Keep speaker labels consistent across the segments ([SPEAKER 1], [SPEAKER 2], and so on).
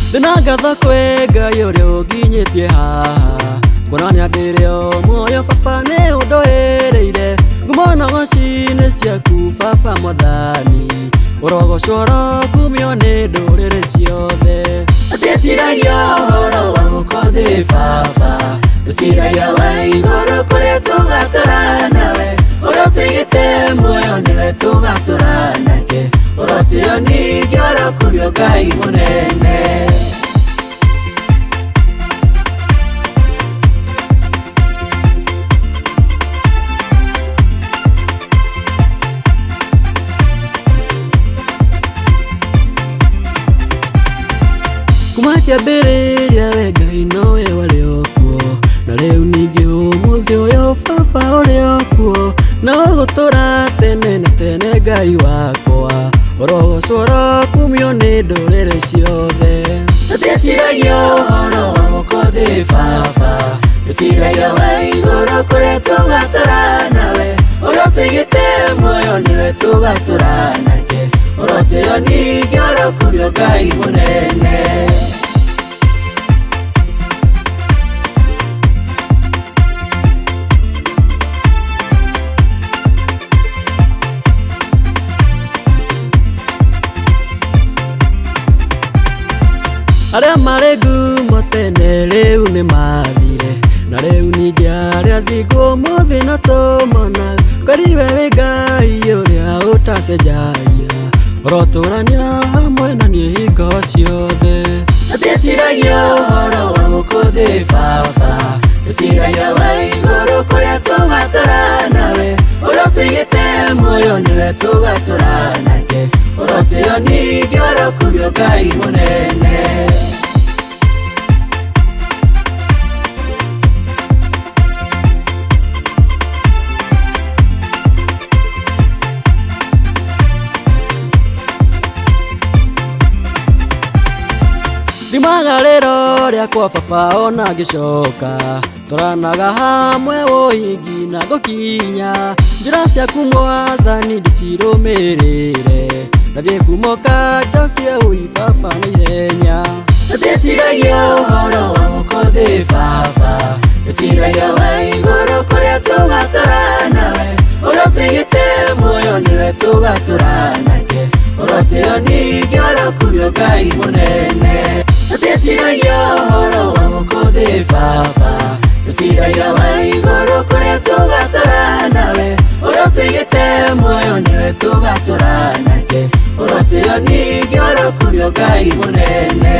[SPEAKER 1] Ndinagatha kwe Ngai uria unginyitie haha kuonania mbirio muoyo baba ni undoereire ngumo nogoci-inĩ ciaku baba Mwathani urogocwo kumio ni ndũrĩrĩ ciothe. Ndĩciragia ũhoro wa gũkũ baba, ndĩciragia wa igũrũ kũrĩa tũgatũra nawe, ũrĩa ũtũigĩte muoyo niwe tũgatũra nake, ũrotio ningĩ ũrokumio Ngai mũnene. Kuma kĩambĩrĩria we Ngai nowe warĩ o kuo, na rĩu ningĩ ũmũthĩ ũyũ baba ũrĩ o kuo, na ũgũtũra tene na tene Ngai wakwa, ũrogocwo ũrokumio nĩ ndũrĩrĩ ciothe. Ndĩciragia ũhoro wa gũkũ baba, ndĩciragia wa igũrũ kũrĩa tũgatũra nawe, ũrĩa ũtũigĩte muoyo niwe tũgatũra nake, ũrotio ningĩ ũrokumio Ngai mũnene. Arĩa marĩ ngumo tene rĩu nĩ mathire, na rĩu ningĩ arĩa thingu ũmũthĩ no tũmona, kariwe wĩ Ngai ũrĩa ũtacenjagia, ũrotũrania hamwe na niĩ hingo ciothe. Ndĩciragia ũhoro wa gũkũ baba, ndĩciragia wa igũrũ kũrĩa tũgatũra nawe, ũrĩa ũtũigĩte muoyo niwe tũgatũra nake, ũrotio ningĩ ũrokumio Ngai mũnene. Ndimagarĩro rĩakwa baba ona ngĩcoka, tũranaga hamwe ũhingi na gũkinya, njĩra ciaku Mwathani ndĩcirũmĩrĩre, ndathiĩ kumoka njokie ũi baba na ihenya. Ndĩciragia ũhoro wa gũkũ baba, ndĩciragia wa igũrũ kũrĩa tũgatũra nawe, ũrĩa ũtũigĩte muoyo niwe tũgatũra nake, ũrotio ningĩ ũrokumio Ngai mũnene. Ndĩciragia ũhoro wa gũkũ baba, ndĩciragia wa igũrũ kũrĩa tũgatũra nawe, ũrĩa ũtũigĩte muoyo niwe tũgatũra nake, ũrotio ningĩ ũrokumio Ngai mũnene.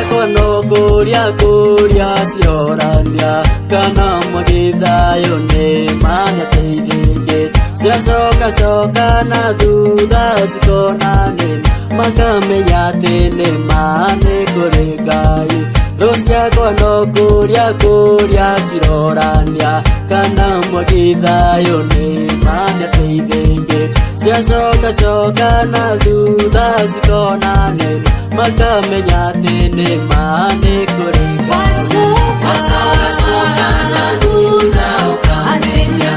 [SPEAKER 1] ciakwa no kũria ciorania kana mwagithayo nĩ manyateithĩkĩte ciacoka na thutha cikonane makamenya atĩ nĩma nĩ kũrĩ Ngai. Thũ ciakwa no kũria cirorania kana mwagithayo nĩ manyateithĩkĩte ciacoka na thutha cikonane makamenya atĩ nĩma nĩ kũrĩ Ngai. Wacoka na thutha ũkamenya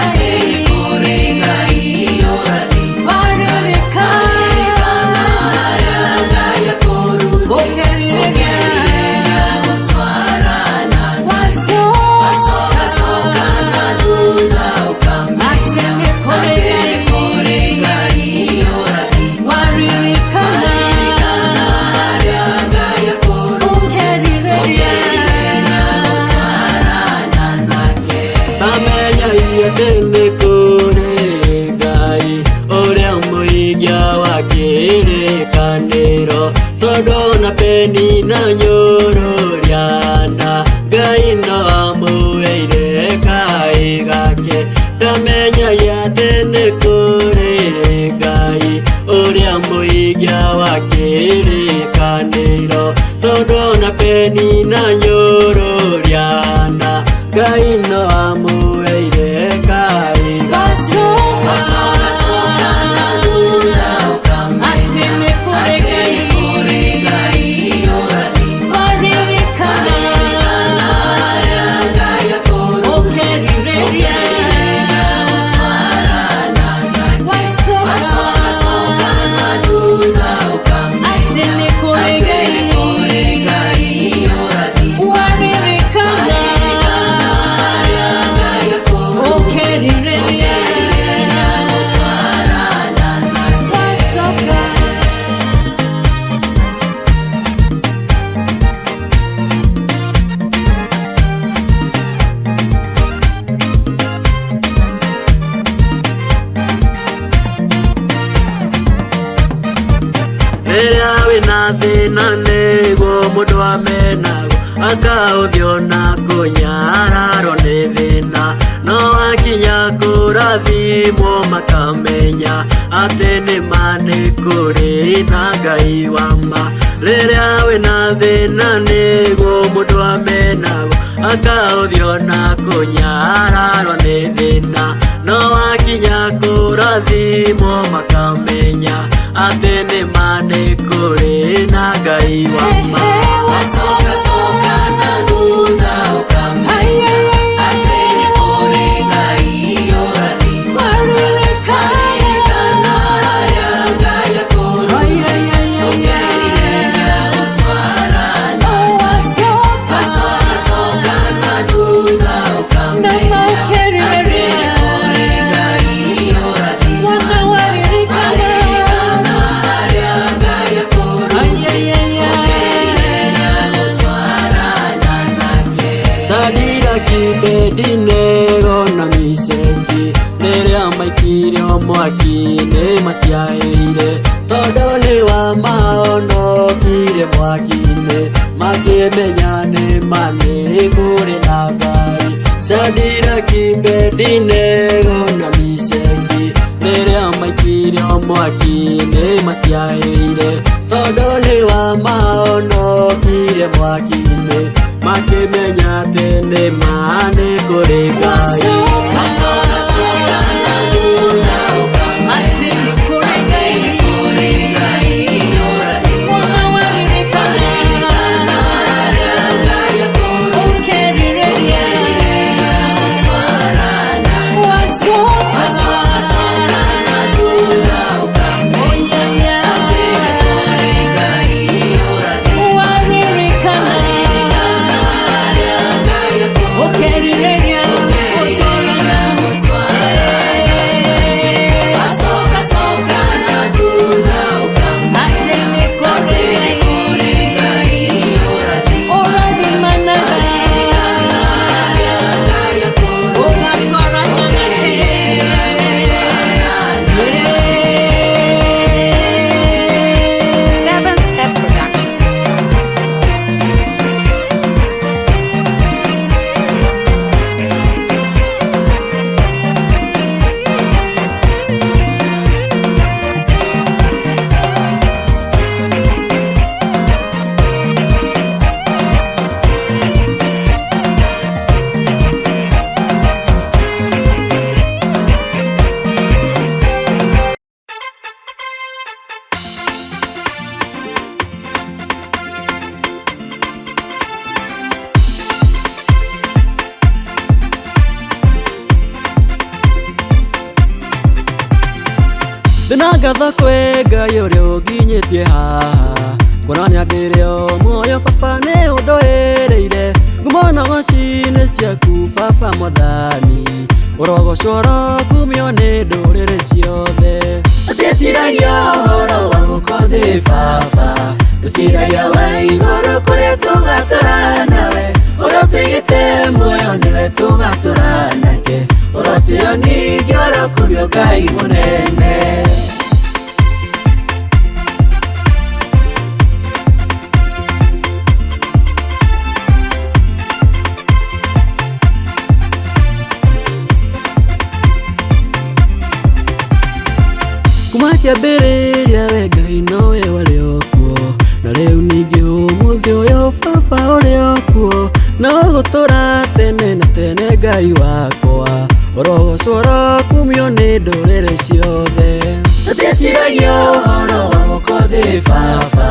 [SPEAKER 1] atĩ nĩ kũrĩ Ngai ũrathima waririkana harĩa Ngai akũrutĩte ũkĩrĩrĩria gũtwarana wacoka na thutha ũkamenya atĩ nĩ kũrĩ Ngai ũrathima waririkana harĩa Ngai akũrutĩte ũkĩrĩrĩria gũtwarana nake. Amenya atĩ nĩ kũrĩ Ngai ũrĩa mũhingia wa kĩrĩkanĩro tondũ na peni na nyũrũriana Ngai no amũheire kaĩ gake. Ndamenya atĩ nĩ kũrĩ Ngai ũrĩa mũhingia wa kĩrĩkanĩro tondũ na peni na nyũrũriana Ngai no amũheire kaĩ gake. Wacoka na thutha ũkamenya atĩ nĩ kũrĩ Ngai ũrathima waririkana harĩa Ngai akũrutĩte ũkĩrĩrĩria gũtwarana nake. Wacoka na thutha ũkamenya atĩ nĩ kũrĩ Ngai ũrathima waririkana harĩa Ngai akũrutĩte gũtwarana nake. Rĩrĩa wĩna thĩna nĩguo mũndũ amenago akaũthio na kũnyararwo nĩ thĩna no wakinya kũrathimwo makamenya atĩ nĩma nĩ kũrĩ na Ngai wa ma. Rĩrĩa wĩna thĩna nĩguo mũndũ amenago akaũthio na kũnyararwo nĩ thĩna no wakinya kũrathimwo makamenya atĩ nĩma nĩ kũrĩ na Ngai wa ma. Wacoka na thutha ũkamenya atĩ nĩ kũrĩ Ngai ũrathima waririkana harĩa Ngai akũrutĩte ũkĩrĩrĩria gũtwarana. Wacoka na thutha ũkamenya atĩ nĩ kũrĩ Ngai ũrathima waririkana harĩa Ngai akũrutĩte ũkĩrĩrĩria gũtwarana nake. Shadiraki, Abedinego na Meshaki rĩrĩa maikirio mwaki-inĩ matiahĩire tondũ nĩ wa mahonokire mwaki-inĩ makĩmenya nĩma nĩ kũrĩ na Ngai. Shadiraki, Abedinego na Meshaki rĩrĩa maikirio mwaki-inĩ matiahĩire tondũ nĩ wa mahonokire mwaki-inĩ makĩmenya atĩ nĩma nĩ kũrĩ Ngai. Wacoka na thutha ũkamenya atĩ nĩ kũrĩ Ngai ũrathima waririkana harĩa Ngai akũrutĩte ũkĩrĩrĩria gũtwarana. Wacoka na thutha ũkamenya atĩ nĩ kũrĩ Ngai ũrathima waririkana harĩa Ngai akũrutĩte ũkĩrĩrĩria gũtwarana. ngatho kwĩ Ngai ũrĩa ũnginyĩtie haha, kuonania ndĩrĩ o muoyo baba nĩ ũndũĩrĩire. Ngumo na ng'oci-inĩ ciaku baba Mwathani, ũrogocwo ũrokumio nĩ ndũrĩrĩ ciothe.
[SPEAKER 2] Tũticiragia ũhoro wa gũkũ thĩ baba, tũciragia wa igũrũ kũrĩa tũgatũra nawe. Ũrotũigĩte muoyo nĩwe tũgatũra nake, ũrotĩo ningĩ ũrokumio Ngai mũnene.
[SPEAKER 1] Kuma kĩambĩrĩria we Ngai nowe warĩ o kuo, na rĩu ningĩ ũmũthĩ ũyũ baba ũrĩ o kuo, na ũgũtũra tene na tene Ngai wakwa, ũrogocwo ũrokumio nĩ ndũrĩrĩ ciothe.
[SPEAKER 2] Tũticiragia ũhoro wa gũkũ thĩ baba,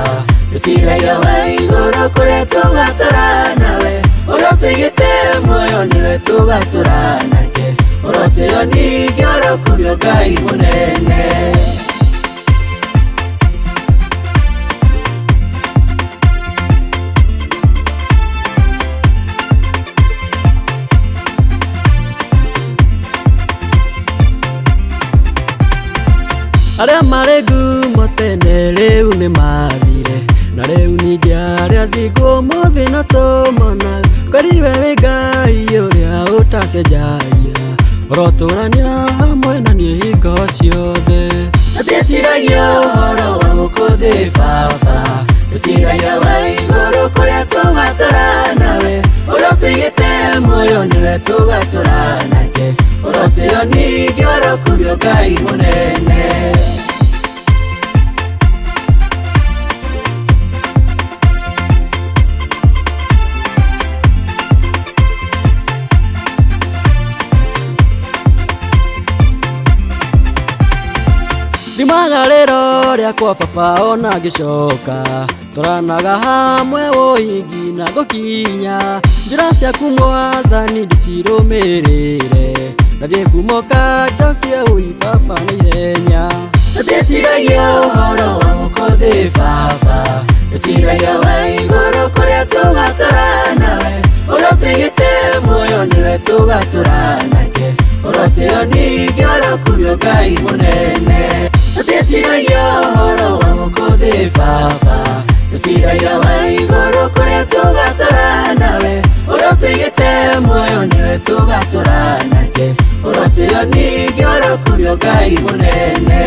[SPEAKER 2] tũciragia wa igũrũ kũrĩa tũgatũra nawe. Ũrotũigĩte muoyo nĩwe tũgatũra nake, ũrotĩo ningĩ ũrokumio Ngai mũnene.
[SPEAKER 1] Arĩa marĩ ngumo tene rĩu nĩ mathire, na rĩu ningĩ arĩa athingu ũmũthĩ no tũmona. Kweri we wĩ Ngai ũrĩa ũtacenjagia, ũrotũrania hamwe na niĩ hingo ciothe.
[SPEAKER 2] Tũticiragia ũhoro wa gũkũ thĩ baba, tũciragia wa igũrũ kũrĩa tũgatũra nawe. Ũrotũigĩte muoyo nĩwe tũgatũra nake, ũrotĩo ningĩ ũrokumio Ngai mũnene.
[SPEAKER 1] Thimagarĩro rĩakwa baba ona ngĩcoka, tũranaga hamwe ũhingi na gũkinya. Njĩra ciaku Mwathani ndĩcirũmĩrĩre, na thiĩ kumoka njokie ũi baba na ihenya.
[SPEAKER 2] Tũticiragia ũhoro wa gũkũ thĩ baba, tũciragia wa igũrũ kũrĩa tũgatũra nawe. Ũrotũigĩte muoyo nĩwe tũgatũra nake, ũrotĩo ningĩ ũrokumio Ngai mũnene. Tũticiragia ũhoro wa gũkũ thĩ baba, tũciragia wa igũrũ kũrĩa tũgatũra nawe. Ũrotũigĩte muoyo nĩwe tũgatũra nake, ũrotĩo ningĩ ũrokumio Ngai mũnene.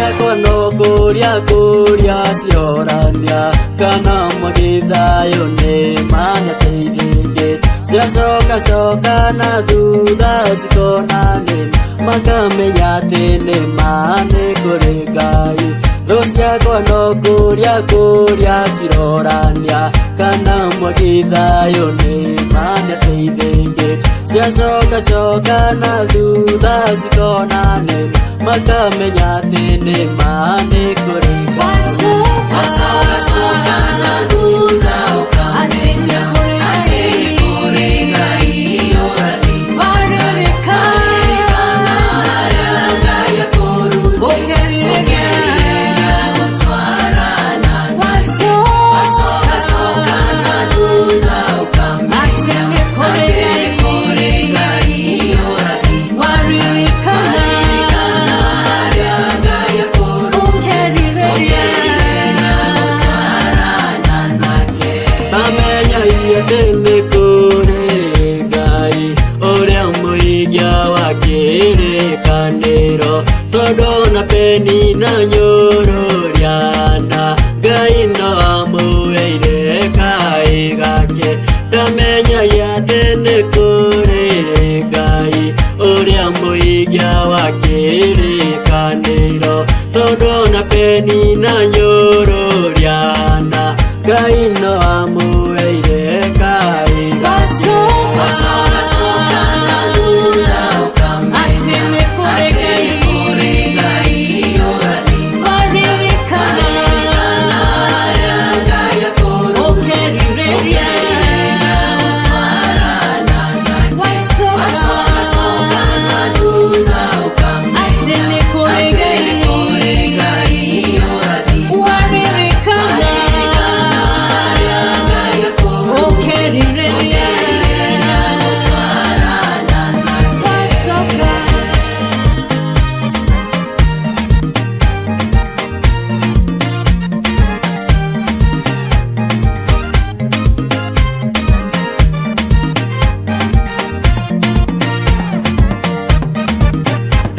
[SPEAKER 1] ciakwa no kũria ciorania kana magĩthayo nĩ manateithĩkĩte ciacoka na thutha cikonanĩra makamenya atĩ nĩma nĩ kũrĩ Ngai. Thũ ciakwa no kũria cirorania kana magĩthayo nĩ manateithĩkĩte ciacoka na thutha cikonanĩra makamenya atĩ nĩma nĩ kũrĩ Ngai.
[SPEAKER 2] Wacoka na thutha ũkamenya atĩ nĩ kũrĩ Ngai ũrathi waririkana harĩa Ngai akũrutĩte gũtwarana wacoka na thutha ũkamenya atĩ nĩ kũrĩ Ngai ũrathi waririkana harĩa Ngai akũrutĩte
[SPEAKER 1] Bamenya atĩ nĩ kũrĩ Ngai ũrĩa mũhingia wa kĩrĩkanĩro tondũ na peni na nyũrũriana Ngai no amũheire kaĩ gake. Ndamenya atĩ nĩ kũrĩ Ngai ũrĩa mũhingia wa kĩrĩkanĩro tondũ na peni na nyũrũriana Ngai no amũheire kaĩ gake.
[SPEAKER 2] Wacoka na thutha ũkamenya atĩ nĩ kũrĩ Ngai ũrathi waririkana harĩa Ngai akũrutĩte gũtwarana wacoka na thutha ũkamenya atĩ nĩ kũrĩ Ngai ũrathi waririkana harĩa Ngai akũrutĩte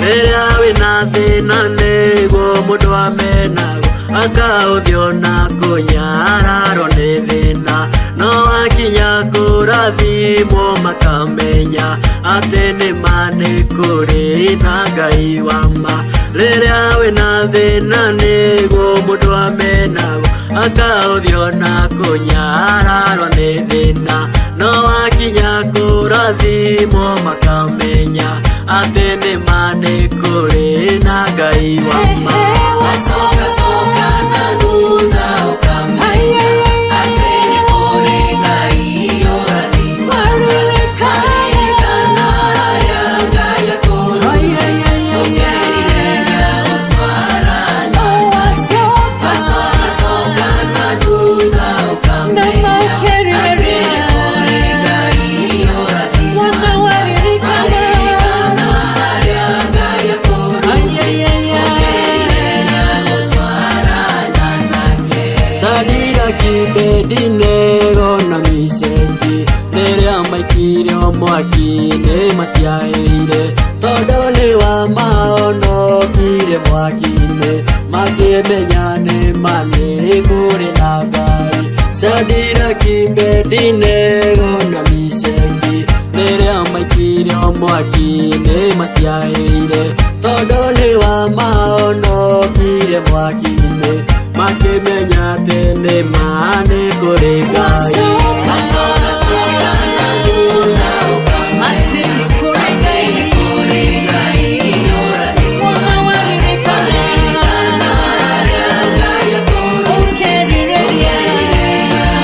[SPEAKER 1] Rĩrĩa wĩna thĩna nĩguo mũndũ amenago akaũthio na kũnyararwo nĩ thĩna no wakinya kũrathimwo makamenya atĩ nĩma nĩ kũrĩ na Ngai wa ma. Rĩrĩa wĩna thĩna nĩguo mũndũ amenago akaũthio na kũnyararwo nĩ thĩna no wakinya kũrathimwo makamenya atĩ nĩma nĩ kũrĩ na Ngai wa ma.
[SPEAKER 2] Wacoka na thutha ũkamenya atĩ nĩ kũrĩ Ngai ũrathi waririkana harĩa Ngai akũrutĩte gũtwarana wacoka na thutha ũkamenya atĩ nĩ kũrĩ Ngai ũrathi waririkana harĩa Ngai akũrutĩte
[SPEAKER 1] Shadiraki, Abedinego na Meshaki rĩrĩa maikirio mwaki-inĩ matiahĩire tondũ nĩ wa mahonokire mwaki-inĩ makĩmenya nĩma nĩ kũrĩ na Ngai. Shadiraki, Abedinego na Meshaki rĩrĩa maikirio mwaki-inĩ matiahĩire tondũ nĩ wa mahonokire mwaki-inĩ makĩmenya atĩ nĩma nĩ kũrĩ Ngai.
[SPEAKER 2] Wacoka na thutha ũkamenya atĩ nĩ kũrĩ Ngai ũrathi waririkana harĩa Ngai akũrutĩte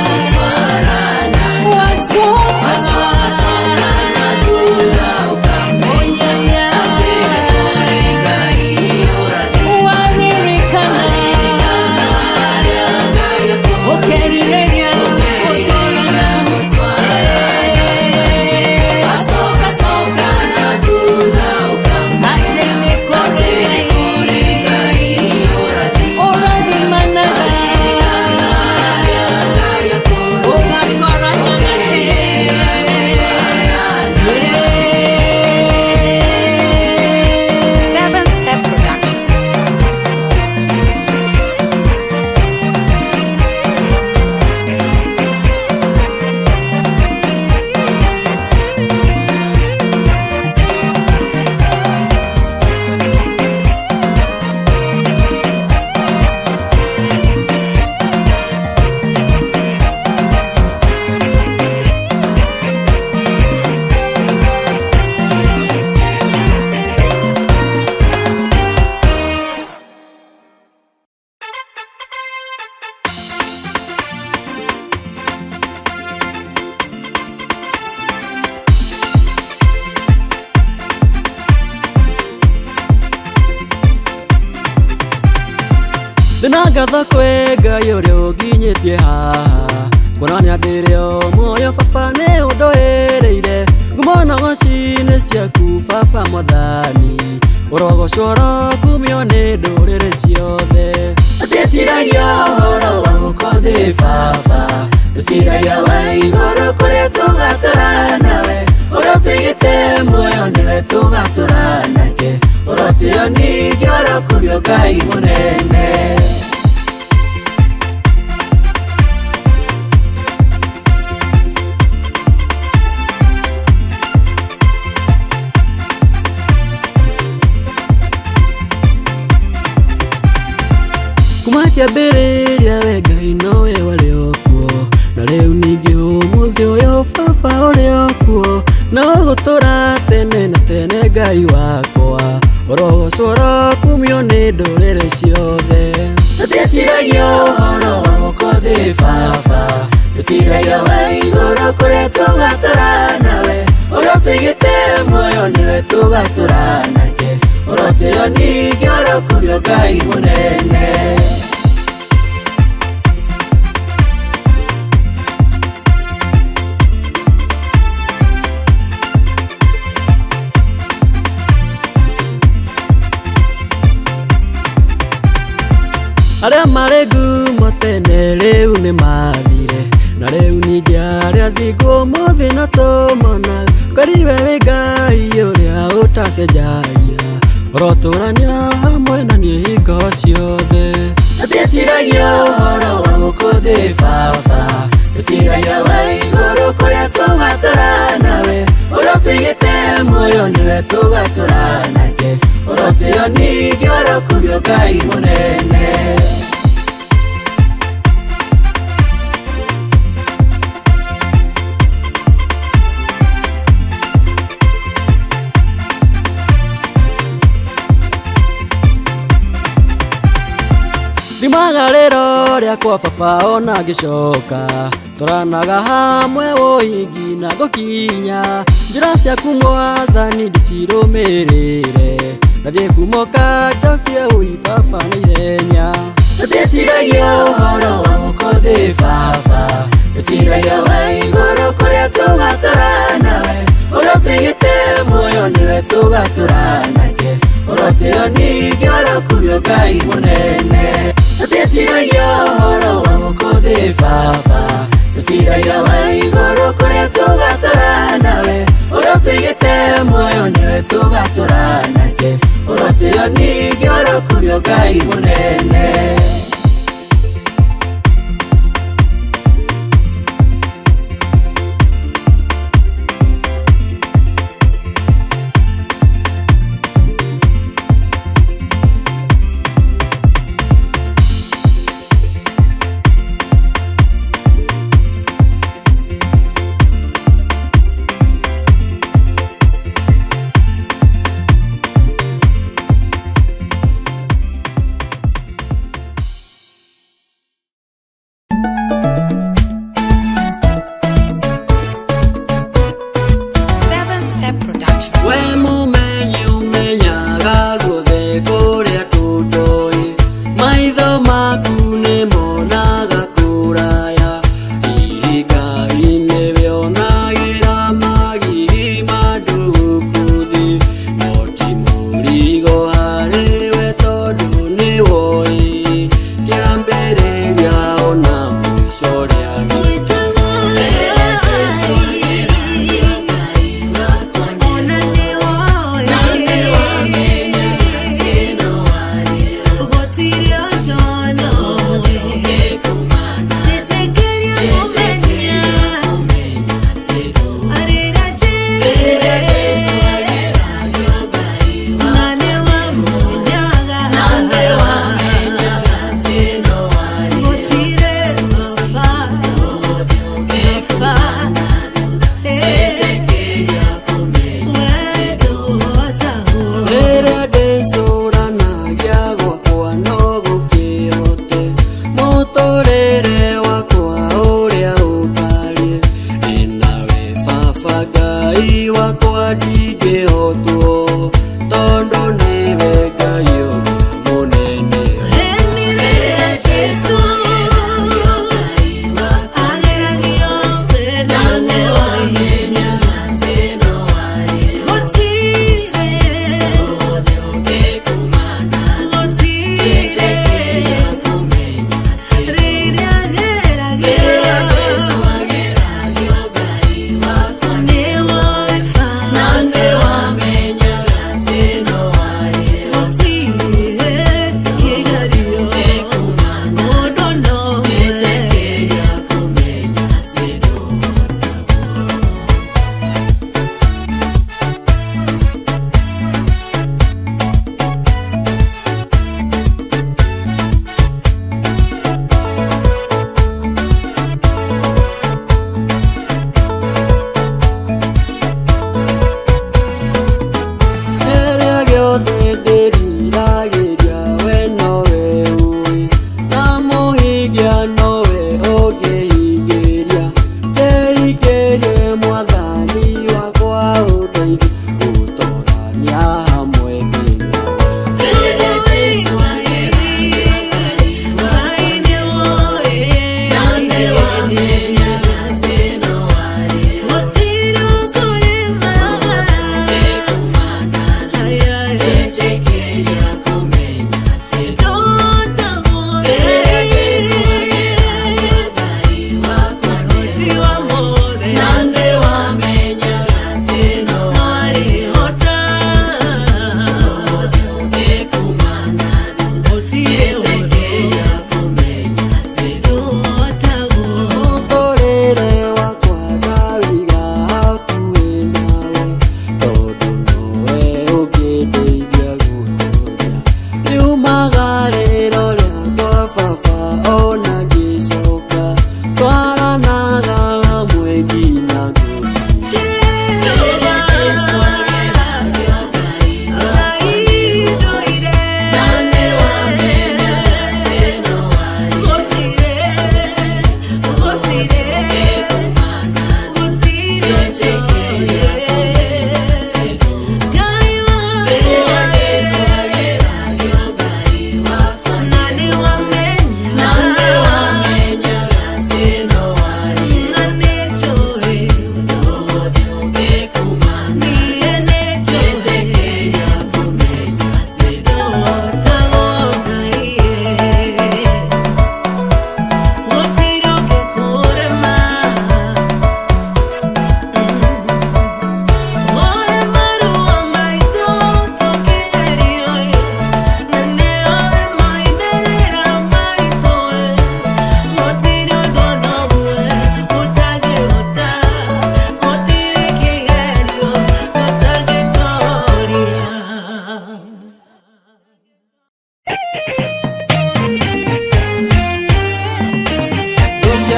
[SPEAKER 2] gũtwarana wacoka na thutha ũkamenya atĩ nĩ kũrĩ Ngai ũrathi waririkana harĩa Ngai akũrutĩte gũtwarana
[SPEAKER 1] Ndinangatha kwĩ Ngai ũrĩa ũnginyĩtie haha, kuonania ndĩrĩ o muoyo baba nĩ ũndũĩrĩire. Ngumo na goci-inĩ ciaku baba Mwathani, ũrogocwo ũrokumio nĩ ndũrĩrĩ ciothe.
[SPEAKER 2] Tũticiragia ũhoro wa gũkũ thĩ baba, tũciragia wa igũrũ kũrĩa tũgatũra nawe. Ũrĩa ũtũigĩte muoyo nĩwe tũgatũra nake, ũrotĩo ningĩ ũrokumio Ngai mũnene.
[SPEAKER 1] Kuma kĩambĩrĩria we Ngai nowe warĩ o kuo, na rĩu ningĩ ũmũthĩ ũyũ baba ũrĩ o kuo, na ũgũtũra tene na tene Ngai wakwa, ũrogocwo ũrokumio nĩ ndũrĩrĩ ciothe.
[SPEAKER 2] Tũticiragia ũhoro wa gũkũ thĩ baba, tũciragia wa igũrũ kũrĩa tũgatũra nawe. Ũrĩa ũtũigĩte muoyo nĩwe tũgatũra nake, ũrotĩo ningĩ ũrokumio Ngai mũnene.
[SPEAKER 1] Arĩa marĩ ngumo tene rĩu nĩ mathire, na rĩu ningĩ arĩa thingu ũmũthĩ no tũmonaga. Kweri we wĩ Ngai ũrĩa ũtacenjagia, ũrotũrania hamwe na niĩ hingo ciothe.
[SPEAKER 2] Tũticiragia ũhoro wa gũkũ thĩ baba, tũciragia wa igũrũ kũrĩa tũgatũra nawe. Ũrĩa ũtũigĩte muoyo nĩwe tũgatũra nake, ũrotĩo ningĩ ũrokumio Ngai mũnene.
[SPEAKER 1] Ndimagarĩro rĩakwa baba ona ngĩcoka, tũranaga hamwe ũhingi na gũkinya. Njĩra ciaku Mwathani ndicirũmĩrĩre, na thiĩ kumoka njokie ũi baba na ihenya.
[SPEAKER 2] Tũticiragia ũhoro wa gũkũ thĩ baba, tũciragia wa igũrũ kũrĩa tũgatũra nawe. Ũrĩa ũtũigĩte muoyo nĩwe tũgatũra nake, ũrotĩo ningĩ ũrokumio Ngai mũnene. Tũticiragia ũhoro wa gũkũ thĩ baba, tũciragia wa igũrũ kũrĩa tũgatũra nawe. Ũrĩa ũtũigĩte muoyo nĩwe tũgatũra nake, ũrotĩo ningĩ ũrokumio Ngai mũnene.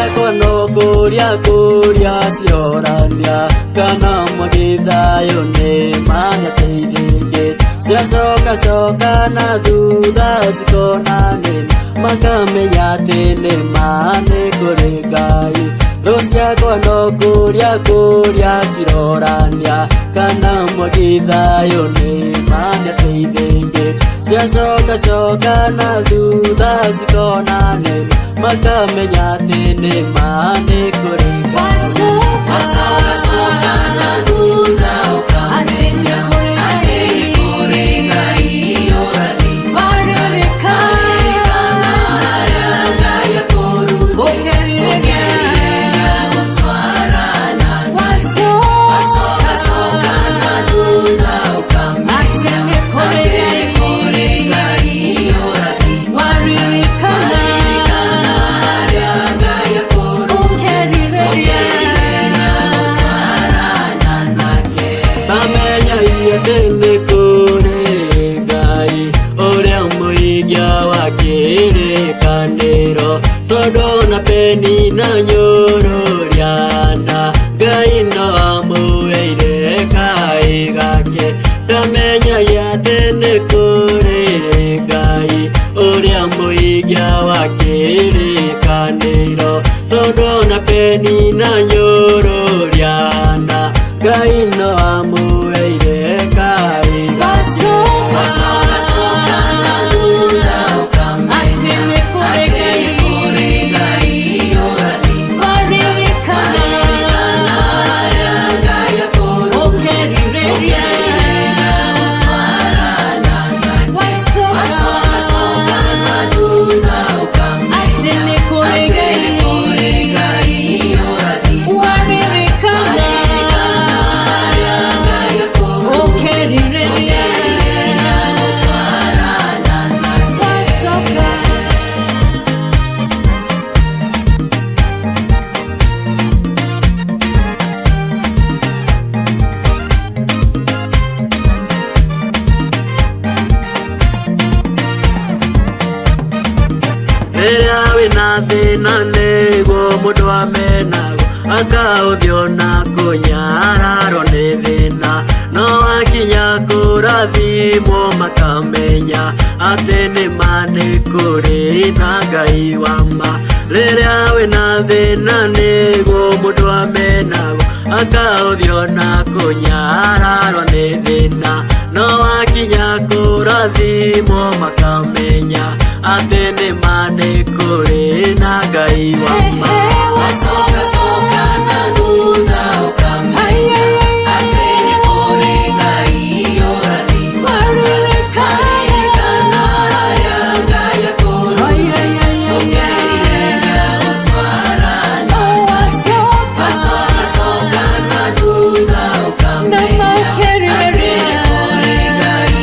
[SPEAKER 1] ciakwa no kũria ciorania kana magĩthayo nĩ manyateithĩkĩte ciacoka na thutha cikona nene makamenya atĩ nĩma nĩ kũrĩ Ngai. Thũ ciakwa no kũria cirorania kana magĩthayo nĩ manyateithĩkĩte ciacoka na thutha cikona nene makamenya atĩ nĩma nĩ kũrĩ Ngai. Wacoka na thutha ũkamenya atĩ nĩ kũrĩ Ngai ũrathima maririkana harĩa Ngai akũrutĩte gũtwarana nawe. Wacoka na thutha ũkamenya atĩ nĩ kũrĩ Ngai ũrathima maririkana harĩa Ngai akũrutĩte nĩ kũrĩ Ngai ũrĩa mũhingia wa kĩrĩkanĩro tondũ na peni na nyũrũriana Ngai no amũheire kaĩ gake. Ndamenyagia atĩ nĩ kũrĩ Ngai ũrĩa mũhingia wa kĩrĩkanĩro tondũ na peni na nyũrũriana Ngai no amũheire kaĩ gake. Wacoka na thutha ũkamenya atĩ nĩ kũrĩ Ngai ũrathima maririkana harĩa Ngai akũrutĩte gũtwarana nake. Wacoka na thutha ũkamenya atĩ nĩ kũrĩ Ngai ũrathima maririkana rĩrĩa wĩna thĩna nĩguo mũndũ amenago akaũthio na kũnyararwo nĩ thĩna no wakinya kũrathimwo makamenya atĩ nĩma nĩ kũrĩ na Ngai wa ma. Rĩrĩa wĩna thĩna nĩguo mũndũ amenago akaũthio na kũnyararwo nĩ thĩna no wakinya kũrathimwo makamenya atĩ nĩma nĩ kũrĩ na Ngai wa ma. Wacoka na thutha ũkamenya atĩ nĩ kũrĩ Ngai ũrathima maririkana harĩa Ngai akũrutĩte ũkerirĩria gũtwarana nawe. Wacoka na thutha ũkamenya atĩ nĩ kũrĩ Ngai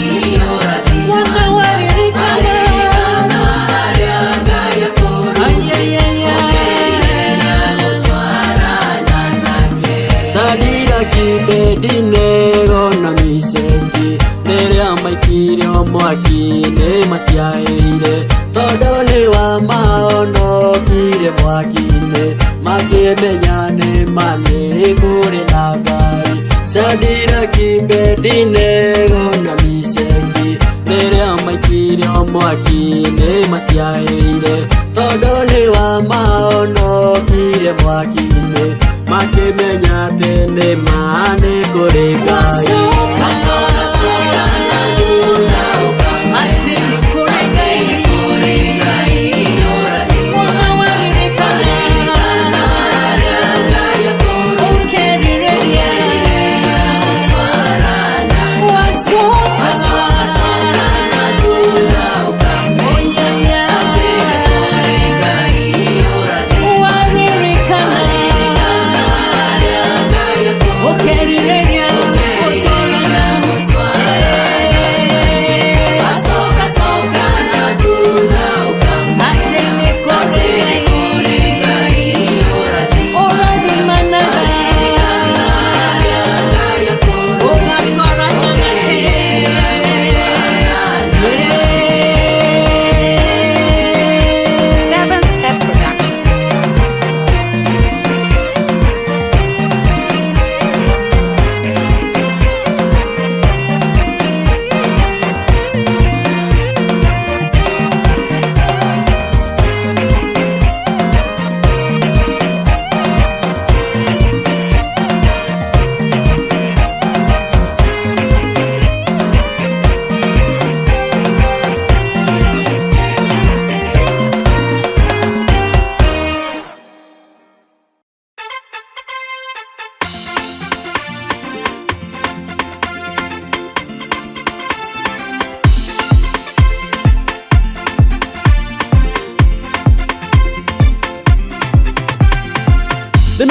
[SPEAKER 1] ũrathima maririkana harĩa Ngai akũrutĩte ũkerirĩria gũtwarana nake. Shadiraki, Abedinego na Meshaki rĩrĩa maikirio mwaki-inĩ matiahĩire tondũ nĩ wa mahonokire mwaki-inĩ makĩmenya nĩma nĩ kũrĩ na Ngai. Shadiraki, Abedinego na Meshaki rĩrĩa maikirio mwaki-inĩ matiahĩire tondũ nĩ wa mahonokire mwaki-inĩ makĩmenya atĩ nĩma nĩ kũrĩ Ngai. Wacoka na thutha ũkamenya atĩ nĩ kũrĩ Ngai ũrathima maririkana harĩa Ngai akũrutĩte ũkerirĩria gũtwarana nawe. Wacoka na thutha ũkamenya atĩ nĩ kũrĩ Ngai ũrathima maririkana harĩa Ngai akũrutĩte ũkerirĩria gũtwarana nawe. Wacoka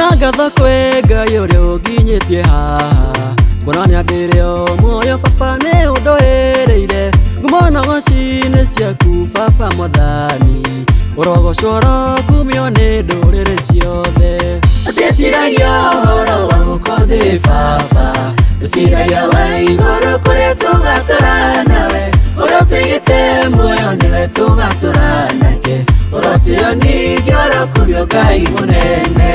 [SPEAKER 1] Nĩnangatha kwĩ Ngai ũrĩa ũnginyĩtie haha, kuonania ndĩrĩ o muoyo baba nĩ ũndũĩrĩire. Ngumo nogoci-inĩ ciaku baba Mwathani, ũrogocwo ũrokumio nĩ ndũrĩrĩ ciothe.
[SPEAKER 2] Ndĩciragia ũhoro wa gũkũ baba, ndĩciragia wa igũrũ kũrĩa tũgatũra nawe, ũrĩa ũtigĩte muoyo nĩwe tũgatũra nake, ũrotio ningĩ ũrokumio Ngai mũnene.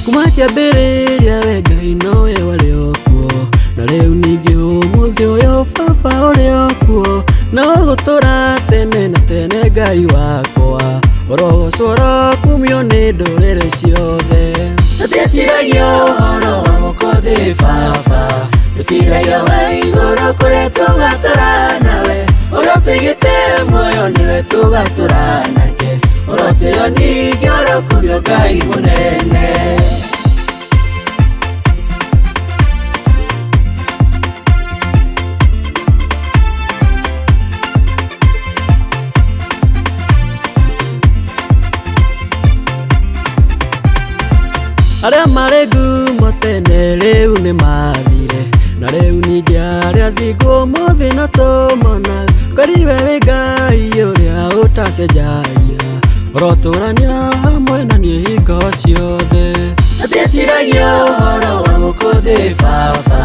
[SPEAKER 1] Kuma kĩambĩrĩria we Ngai nowe warĩ o kuo, na rĩu ningĩ ũmũthĩ ũyũ baba ũrĩ o kuo, na ũgũtũra tene na tene Ngai wakwa, ũrogocwo ũrokumio nĩ ndũrĩrĩ ciothe.
[SPEAKER 2] Ndĩciragia ũhoro wa gũkũ baba, ndĩciragia wa igũrũ kũrĩa tũgatũra nawe, ũrĩa ũtigĩte muoyo nĩwe tũgatũra nake, ũrotio ningĩ ũrokumio Ngai mũnene.
[SPEAKER 1] Arĩa marĩ ngumo tene rĩu nĩ mathire, na rĩu ningĩ arĩa thingu ũmũthĩ no tũmona. Kweri we wĩ Ngai ũrĩa ũtacenjagia, ũrotũrania hamwe na niĩ hingo ciothe.
[SPEAKER 2] Ndĩciragia ũhoro wa gũkũ baba,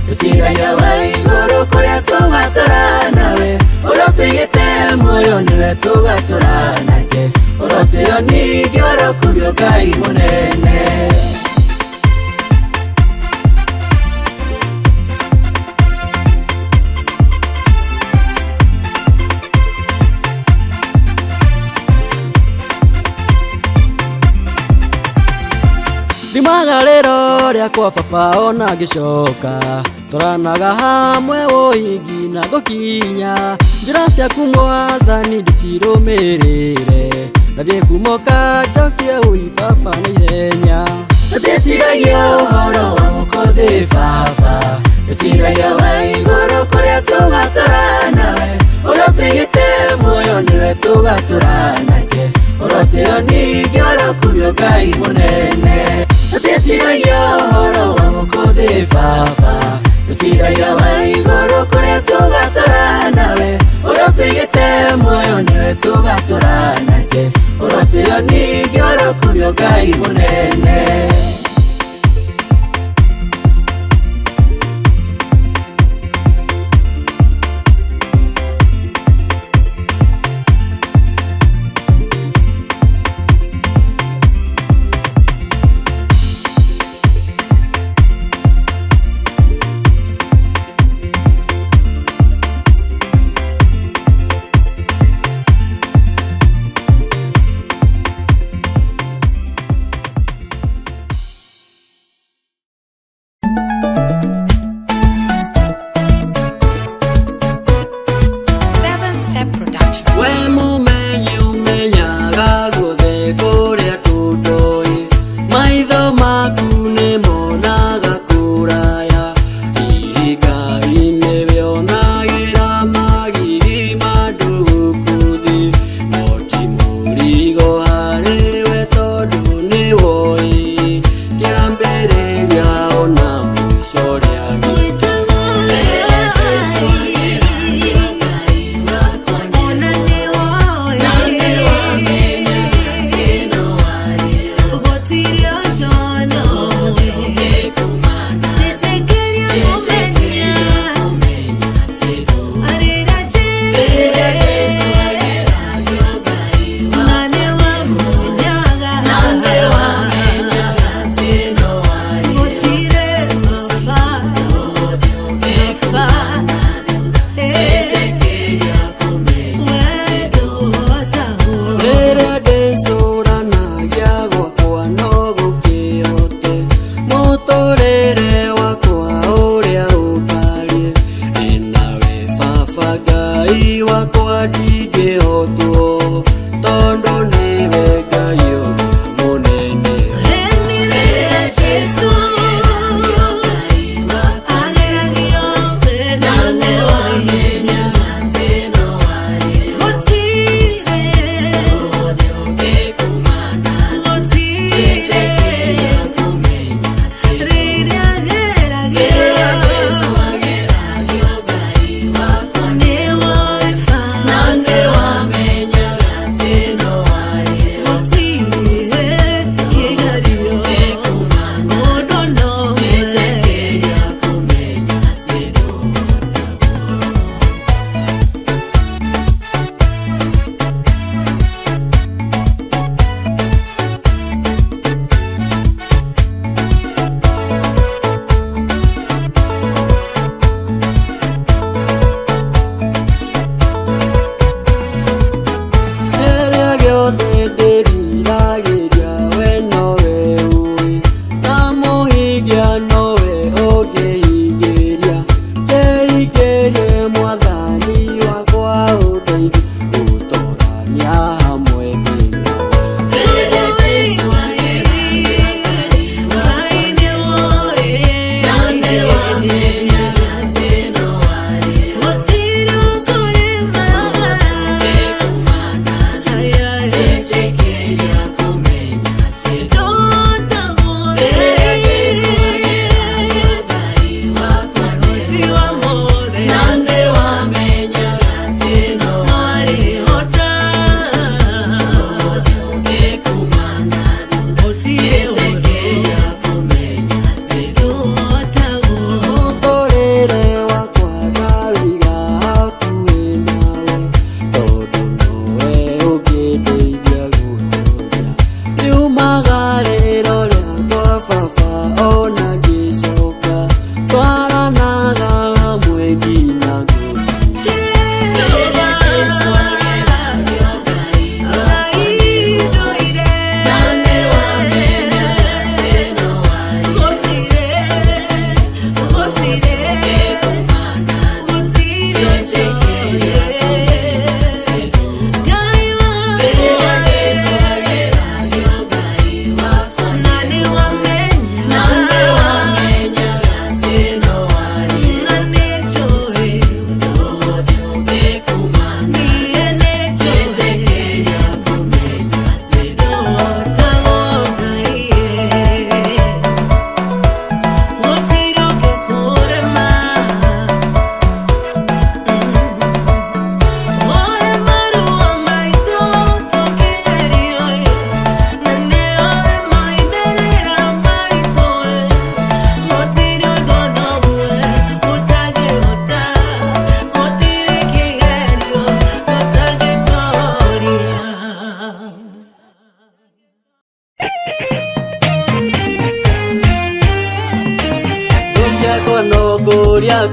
[SPEAKER 2] ndĩciragia wa igũrũ kũrĩa tũgatũra nawe, ũrĩa ũtigĩte muoyo nĩwe tũgatũra nake, ũrotio ningĩ ũrokumio Ngai mũnene.
[SPEAKER 1] Ndimagarĩro rĩakwa baba ona ngĩcoka, tũranaga hamwe ũhingi na gũkinya, njĩra ciaku Mwathani ndĩcirũmĩrĩre, ngathiĩ kumoka njokie ũi baba na ihenya.
[SPEAKER 2] Ndĩciragia ũhoro wa gũkũ baba, ndĩciragia wa igũrũ kũrĩa tũgatũra nawe, ũrĩa ũtigĩte muoyo nĩwe tũgatũra nake, ũrotio ningĩ ũrokumio Ngai mũnene. Ndĩciragia ũhoro wa gũkũ baba, ndĩciragia wa igũrũ kũrĩa tũgatũra nawe, ũrĩa ũtigĩte muoyo nĩwe tũgatũra nake, ũrotio ningĩ ũrokumio Ngai mũnene.
[SPEAKER 1] ndĩriragĩria we nowe ũĩ na mũhingia nowe ũngĩhingĩria kĩhingĩrie mwathani wakwa ũndeithie gũtũrania hamwe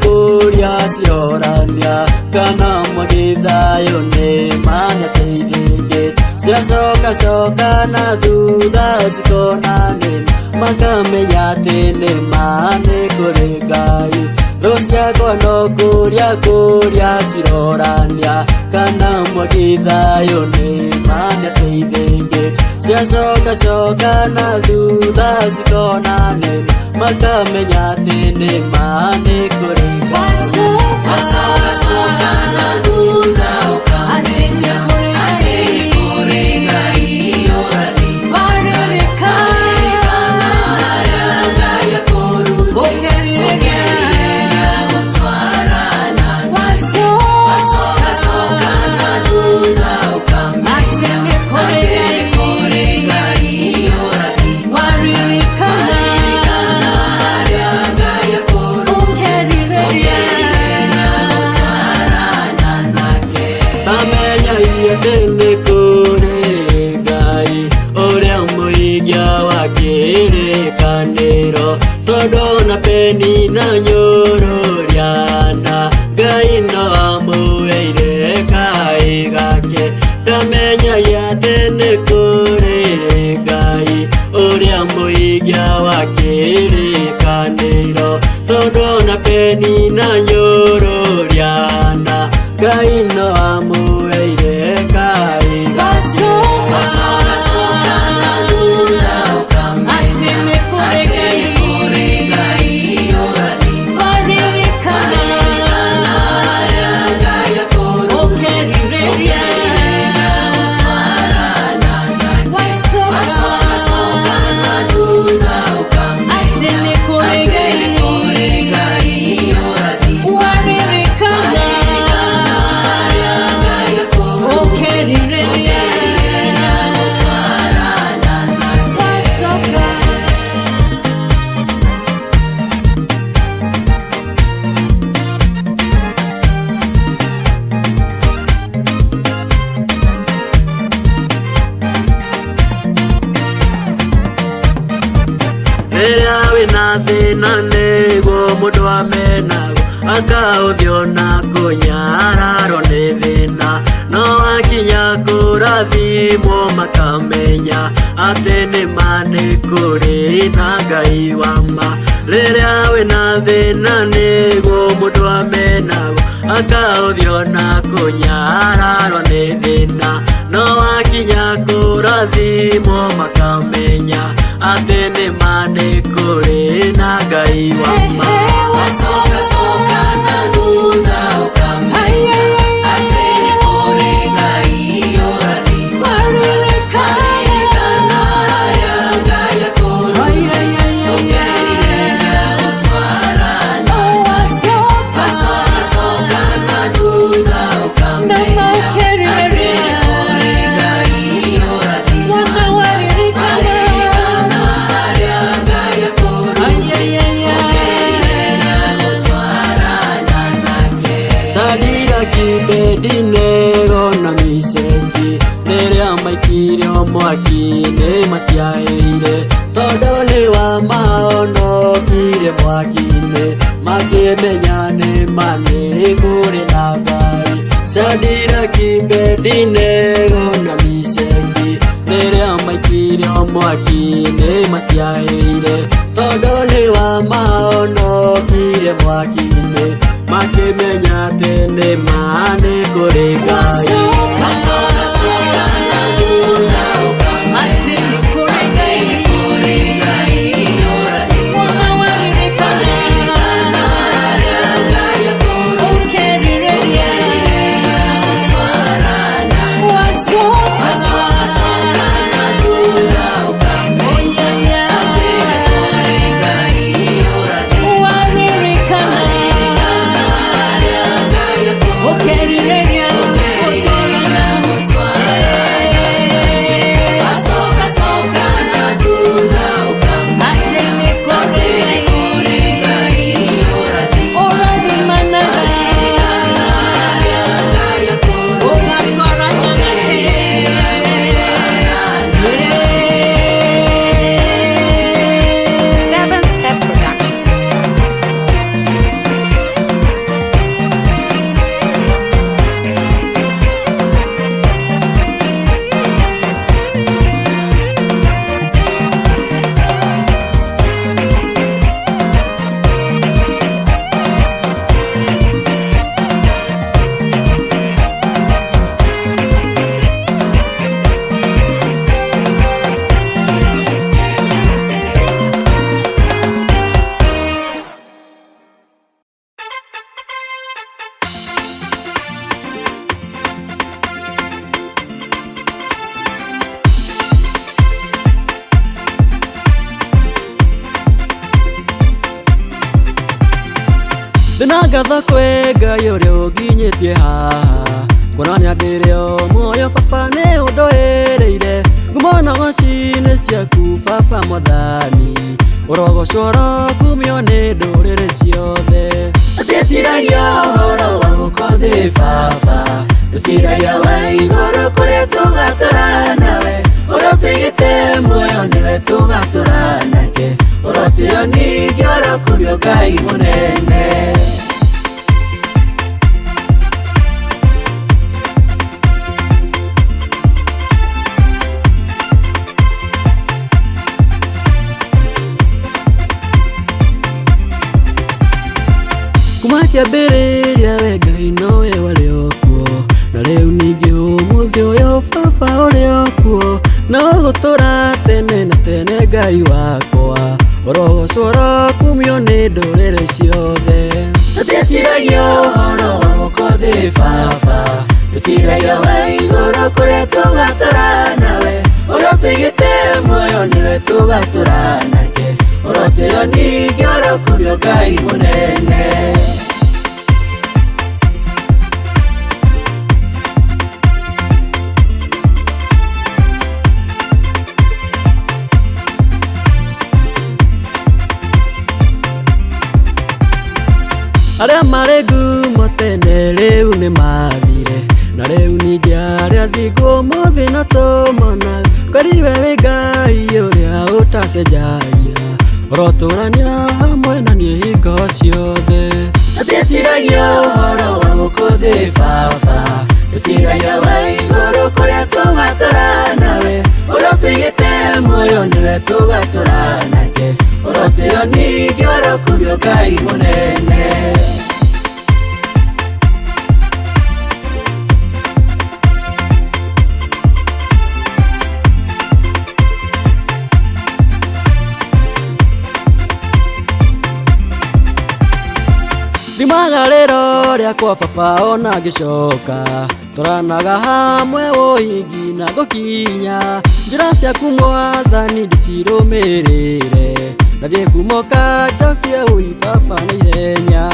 [SPEAKER 1] Kuria ciorania kana magithayo nĩ manyateithĩkĩte ciacoka na thutha cikonane makamenya atĩ nĩma nĩ kũrĩ Ngai thũ ciakwa no kuria cirorania kana magithayo nĩ manyateithĩkĩte ciacoka na thutha cikonane makamenya atĩ nĩma nĩ kũrĩ Ngai na thutha ũkamenya atĩ nĩ kũrĩ Ngai ũrathi waririkana harĩa Ngai akũrutĩte ũkĩgeria gũtwarana wacoka na thutha ũkamenya atĩ nĩ kũrĩ Ngai ũrathi waririkana harĩa Ngai akũrutĩte ũkĩgeria gũtwarana nake amenya atĩ nĩ kũrĩ Ngai ũrĩa mũhingia wa kĩrĩkanĩro tondũ na peni na nyũrũriana Ngai no amũheire kaĩ gake amenya atĩ nĩ kũrĩ Ngai ũrĩa mũhingia wa kĩrĩkanĩro tondũ na peni na nyũrũriana Ngai no amũheire kaĩ gake wacoka na thutha ũkamenya atĩ nĩ kũrĩ Ngai ũrathi waririkana harĩa Ngai akũrutĩte ũkĩgeria gũtwarana nake wacoka na thutha ũkamenya atĩ nĩ kũrĩ Ngai ũrathi waririkana harĩa Ngai akũrutĩte ũkĩgeria gũtwarana nake rĩrĩa wĩna thĩna nĩguo mũndũ amenago akaũthio na kũnyararwo nĩ thĩna no wakinya kũrathimwo makamenya atĩ nĩma nĩ kũrĩ na Ngai wa ma. Rĩrĩa wĩna thĩna nĩguo mũndũ amenagwo akaũthio na kũnyararwo nĩ thĩna, no wakinya kũrathimwo makamenya atĩ nĩma nĩ kũrĩ na Ngai wa ma.
[SPEAKER 2] Wacoka coka na thutha ũkamenya atĩ nĩ kũrĩ Ngai ũrathimana. Ririkana harĩa Ngai akũrutĩte, ũkerirĩria gũtwarana nake. Wacoka coka na thutha ũkamenya atĩ nĩ kũrĩ Ngai ũrathimana. Ririkana harĩa Ngai akũrutĩte, ũkerirĩria gũtwarana nake.
[SPEAKER 1] Shadiraki, Abedinego na Meshaki rĩrĩa maikirio mwaki-inĩ matiahĩire, tondũ nĩ wa mahonokire mwaki-inĩ makĩmenya nĩma nĩ kũrĩ na Ngai. Shadiraki, Abedinego na Meshaki rĩrĩa maikirio mwaki-inĩ matiahĩire, tondũ nĩ wa mahonokire mwaki-inĩ makĩmenya atĩ nĩma nĩ kũrĩ Ngai.
[SPEAKER 2] Wacoka coka na thutha ũkamenya atĩ nĩ kũrĩ Ngai ũrathimana. Ririkana harĩa Ngai akũrutĩte, ũkerirĩria gũtwarana nake. Wacoka coka na thutha ũkamenya atĩ nĩ kũrĩ Ngai ũrathimana. Ririkana harĩa Ngai akũrutĩte, ũkerirĩria gũtwarana nake. Wacoka coka na thutha ũkamenya atĩ nĩ kũrĩ Ngai ũrathimana. Ririkana harĩa Ngai
[SPEAKER 3] Seven Step Productions.
[SPEAKER 1] Ndĩnangatha kwĩ Ngai ũrĩa ũnginyĩtie haha, kuonania ndĩrĩ o muoyo Baba nĩ ũndũĩrĩire. Ngumona ng'oci-inĩ ciaku Baba Mwathani, ũrogocwo ũrokumio nĩ ndũrĩrĩ ciothe.
[SPEAKER 2] Ndĩciragia ũhoro wa gũkũ thĩ Baba, ndĩciragia wa igũrũ kũrĩa tũgatũra nawe. Ũrĩa ũtigĩte muoyo nĩwe tũgatũra nake, ũrotio ningĩ ũrokumio Ngai mũnene.
[SPEAKER 1] Kuma kĩambĩrĩria we Ngai nowe warĩ o kuo, na rĩu ningĩ ũmũthĩ ũyũ Baba ũrĩ o kuo, na ũgũtũũra tene na tene Ngai wakwa, ũrogocwo ũrokumio nĩ ndũrĩrĩ ciothe.
[SPEAKER 2] Ndĩciragia ũhoro wa gũkũ thĩ Baba, ndĩciragia wa igũrũ kũrĩa tũgatũra nawe. Ũrĩa ũtigĩte muoyo nĩwe tũgatũra nake, ũrotio ningĩ ũrokumio Ngai mũnene.
[SPEAKER 1] Arĩa marĩ ngumo tene rĩu nĩ mathire, na rĩu ningĩ arĩa thingu ũmũthĩ no tũmona. Kariwe wĩ Ngai ũrĩa ũtacenjagia, ũrotũũrania hamwe na niĩ hingo ciothe.
[SPEAKER 2] Ndĩciragia ũhoro wa gũkũ thĩ Baba, Tusiragia wa iguru kuria tugatura nawe urotigite muoyo niwe tugatura nake urotio ningi orokumio Ngai munene
[SPEAKER 1] Rimagariro riakwa baba ona ngicoka turanaga hamwe wohingi na gukinya njira ciaku Mwathani ndicirumirire nathie kumoka njokie ui baba na ihenya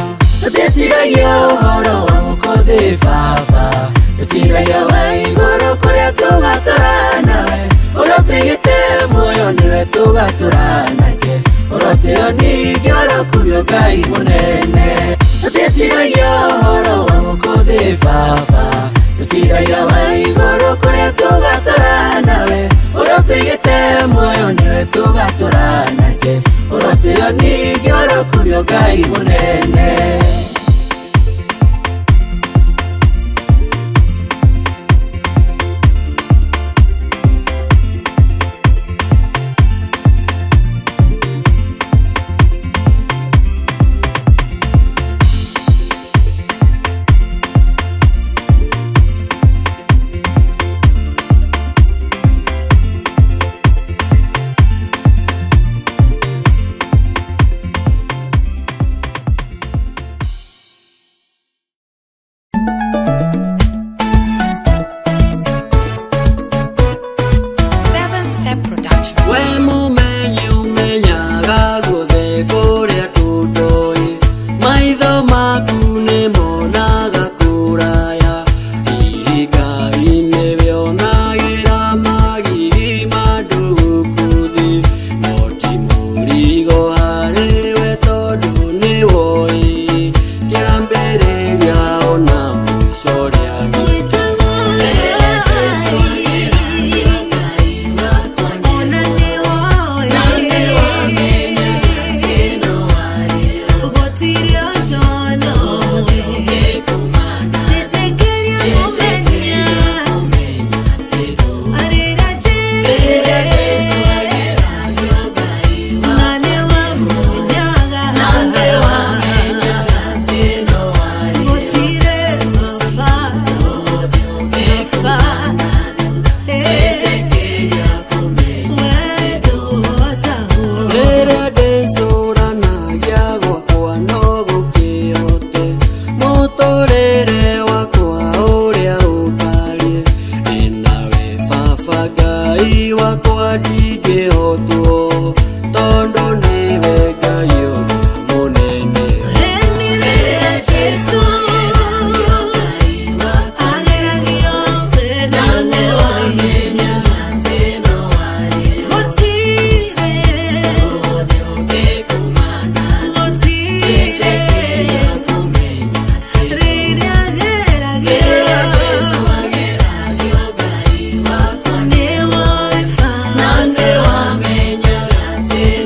[SPEAKER 2] Ndiciragia uhoro wa mukothi baba Ndiciragia wa iguru kuria tugatura nawe urotigite muoyo niwe tugatura nake urotio ningi orokumio Ngai munene Ndiciragia uhoro wa mukothi baba Ndiciragia wa iguru kuria tugatura nawe urotigite muoyo niwe tugatura nake urotio ningi orokumio Ngai munene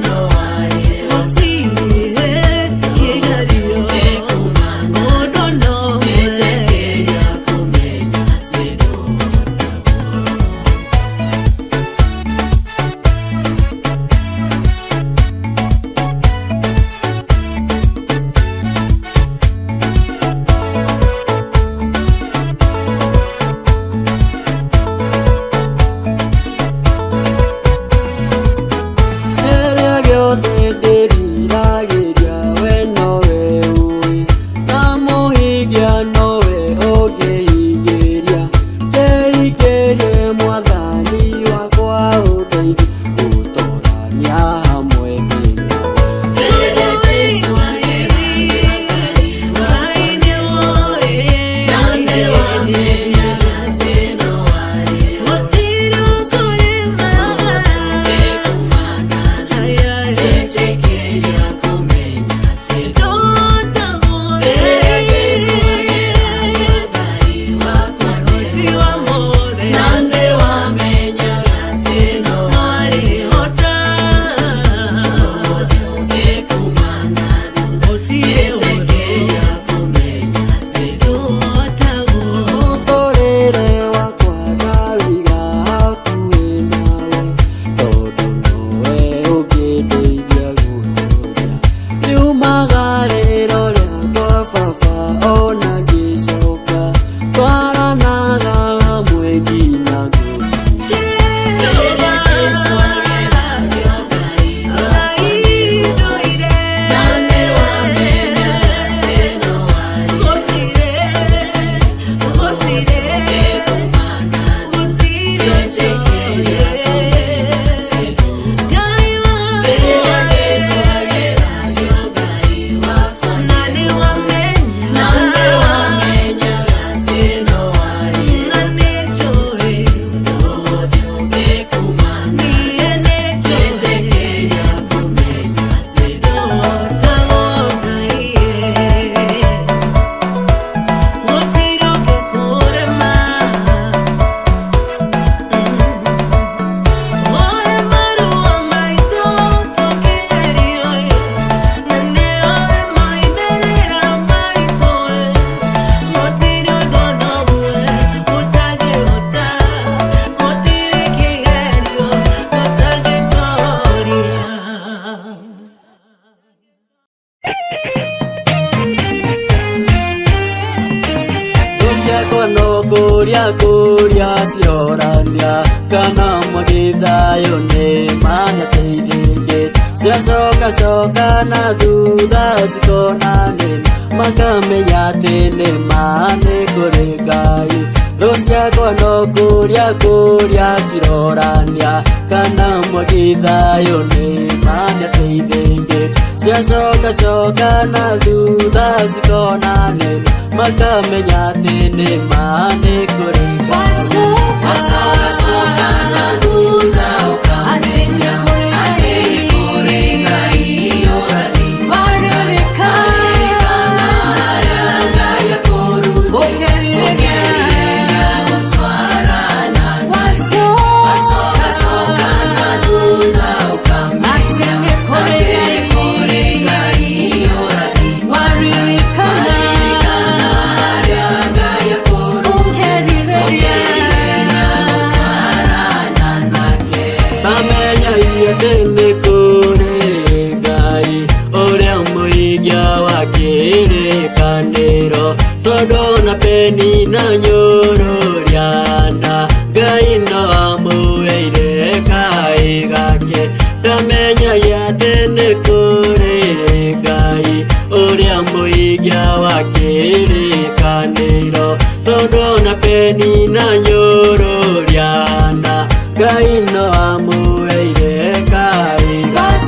[SPEAKER 2] no
[SPEAKER 1] kana mwagithayo ni manyateithĩkĩte ciacoka na thutha cikonane makamenya atĩ nĩma nĩ kũrĩ Ngai thũ ciakwa no kũrĩa cirorania kana mwagithayo nĩ manyateithĩkĩte ciacoka na thutha cikonane makamenya atĩ nĩma nĩ kũrĩ Ngai Todona peni na nyoro riana Ngai no amueire kai gake tamenya ya tene kure Ngai uria muigia wa kirikaniro todona peni na nyoro riana Ngai no amueire kai gake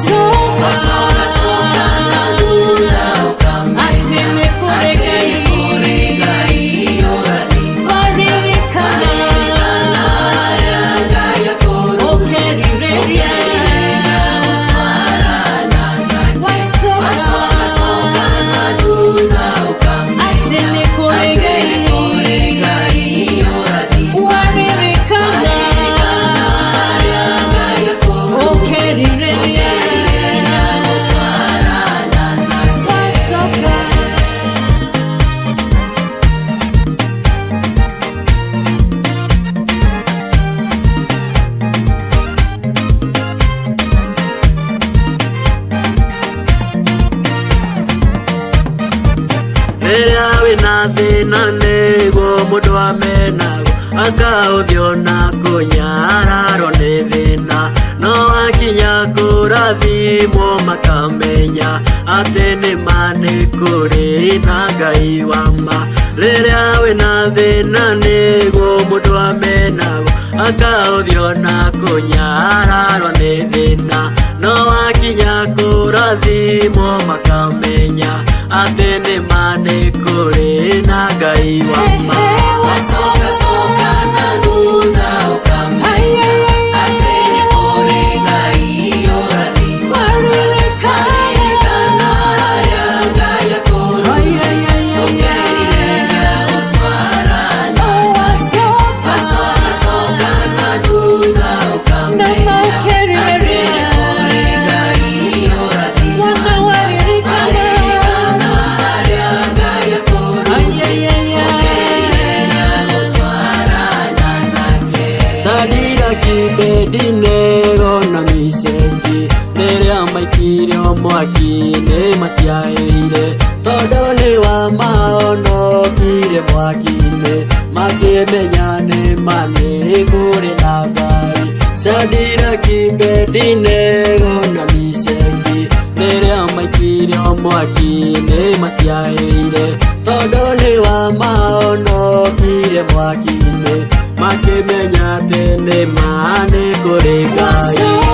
[SPEAKER 1] thina nĩguo mũndũ amenago akaũthio na kũnyararwo nĩ thĩna no akinya kũrathimwo makamenya atĩ nĩma nĩ kũrĩ na Ngai wa ma rĩrĩa wĩna thĩna nĩguo mũndũ amenago akaũthio na kũnyararwo nĩ thĩna no akinya kũrathimwo makamenya atĩ nĩma nĩ kũrĩ na Ngai wa ma wacoka na thutha ũkamenya atĩ nĩ kũrĩ Ngai ũrathima kana harĩa Ngai akũrutĩte ũkerirĩria gũtwarana wacoka na thutha ũkamenya atĩ nĩ kũrĩ Ngai ũrathima Kibedinego na Meshaki rĩrĩa maikirio mwaki-inĩ matiahĩire tondũ nĩ wa mahonokire mwaki-inĩ makĩmenya nĩma nĩ kũrĩ na Ngai Shadiraki, Abedinego na Meshaki rĩrĩa maikirio mwaki-inĩ matiahĩire tondũ nĩ wa mahonokire mwaki-inĩ makĩmenya atĩ nĩma nĩ kũrĩ Ngai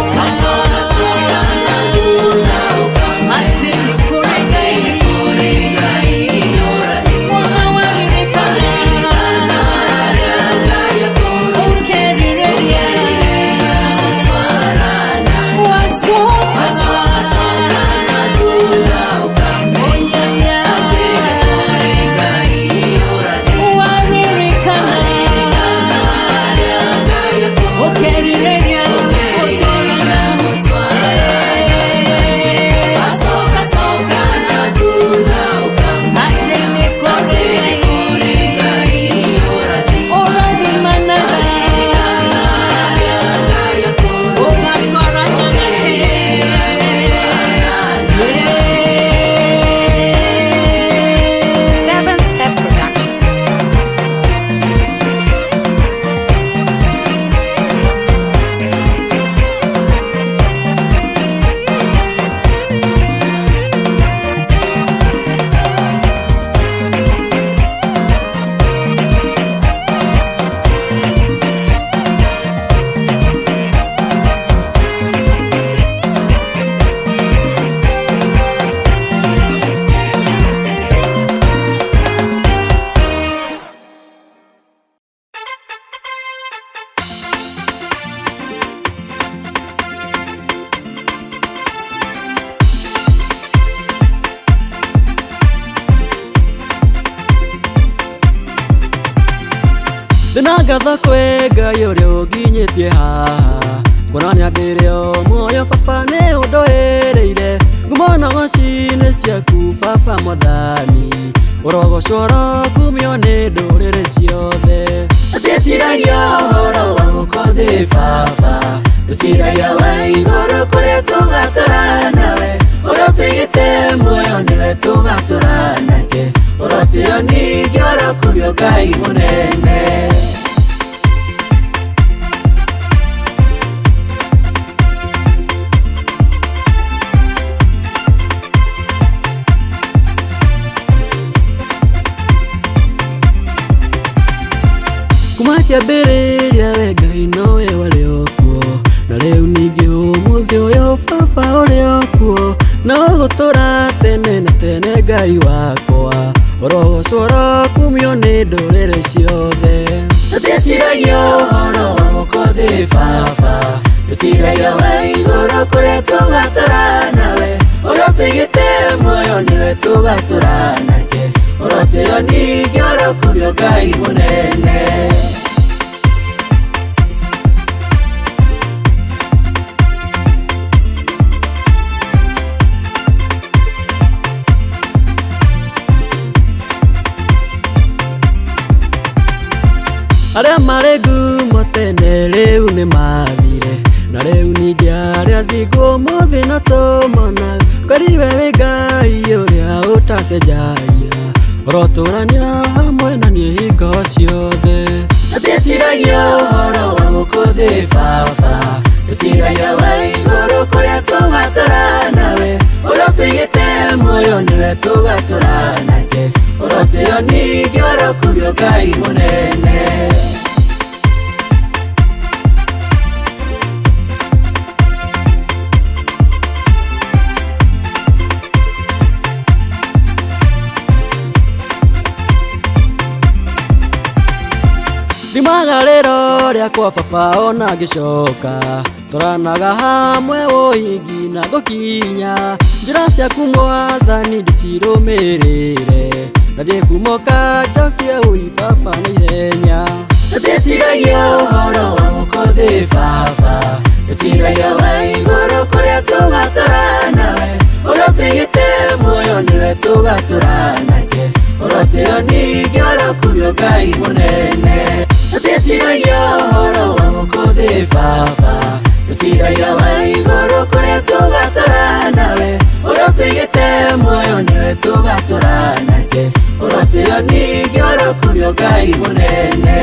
[SPEAKER 2] Okay,
[SPEAKER 1] ngatha kwĩ Ngai ũrĩa ũnginyĩtie haha kuonania ndĩrĩ o muoyo baba nĩ ũndũĩrĩire ngumo na ng'oci-inĩ ciaku baba Mwathani ũrogocwo ũrokumio nĩ ndũrĩrĩ ciothe.
[SPEAKER 2] Ndĩciragia ũhoro wa gũkũ thĩ baba, ndĩciragia wa igũrũ kũrĩa tũgatũra nawe, ũrĩa ũtigĩte muoyo nĩwe tũgatũra nake, ũrotio ningĩ ũrokumio Ngai mũnene.
[SPEAKER 1] Kuma kĩambĩrĩria we Ngai nowe warĩ o kuo, na rĩu ningĩ ũmũthĩ ũyũ baba ũrĩ o kuo, na ũgũtũra tene na tene Ngai wakwa, ũrogocwo ũrokumio nĩ ndũrĩrĩ ciothe.
[SPEAKER 2] Ndĩciragia ũhoro wa gũkũ thĩ baba, ndĩciragia wa igũrũ kũrĩa tũgatũra nawe, ũrĩa ũtigĩte muoyo nĩwe tũgatũra nake, ũrotio ningĩ ũrokumio Ngai mũnene.
[SPEAKER 1] Arĩa marĩ ngumo tene rĩu nĩ mathire, na rĩu ningĩ arĩa thingu ũmũthĩ no tũmona, kweri we wĩ Ngai ũrĩa ũtacenjagia, ũrotũrania hamwe na niĩ hingo ciothe.
[SPEAKER 2] Ndĩciragia ũhoro wa gũkũ thĩ baba, ndĩciragia wa igũrũ kũrĩa tũgatũra nawe, ũrĩa ũtigĩte muoyo nĩwe tũgatũra nake, ũrotio ningĩ ũrokumio Ngai mũnene.
[SPEAKER 1] Thimagarĩro rĩakwa baba ona ngĩcoka, tũranaga hamwe ũhingi na gũkinya, njĩra ciaku Mwathani ndĩcirũmĩrĩre, ngathiĩ kumoka njokie ũi baba na ihenya.
[SPEAKER 2] Ndĩciragia ũhoro wa gũkũ thĩ baba, ndĩciragia wa igũrũ kũrĩa tũgatũra nawe, ũrĩa ũtigĩte muoyo nĩwe tũgatũra nake, ũrotio ningĩ ũrokumio Ngai mũnene. Ndĩciragia ũhoro wa gũkũ thĩ baba, ndĩciragia wa igũrũ kũrĩa tũgatũra nawe, ũrĩa ũtigĩte muoyo nĩwe tũgatũra nake, ũrotio ningĩ ũrokumio Ngai mũnene.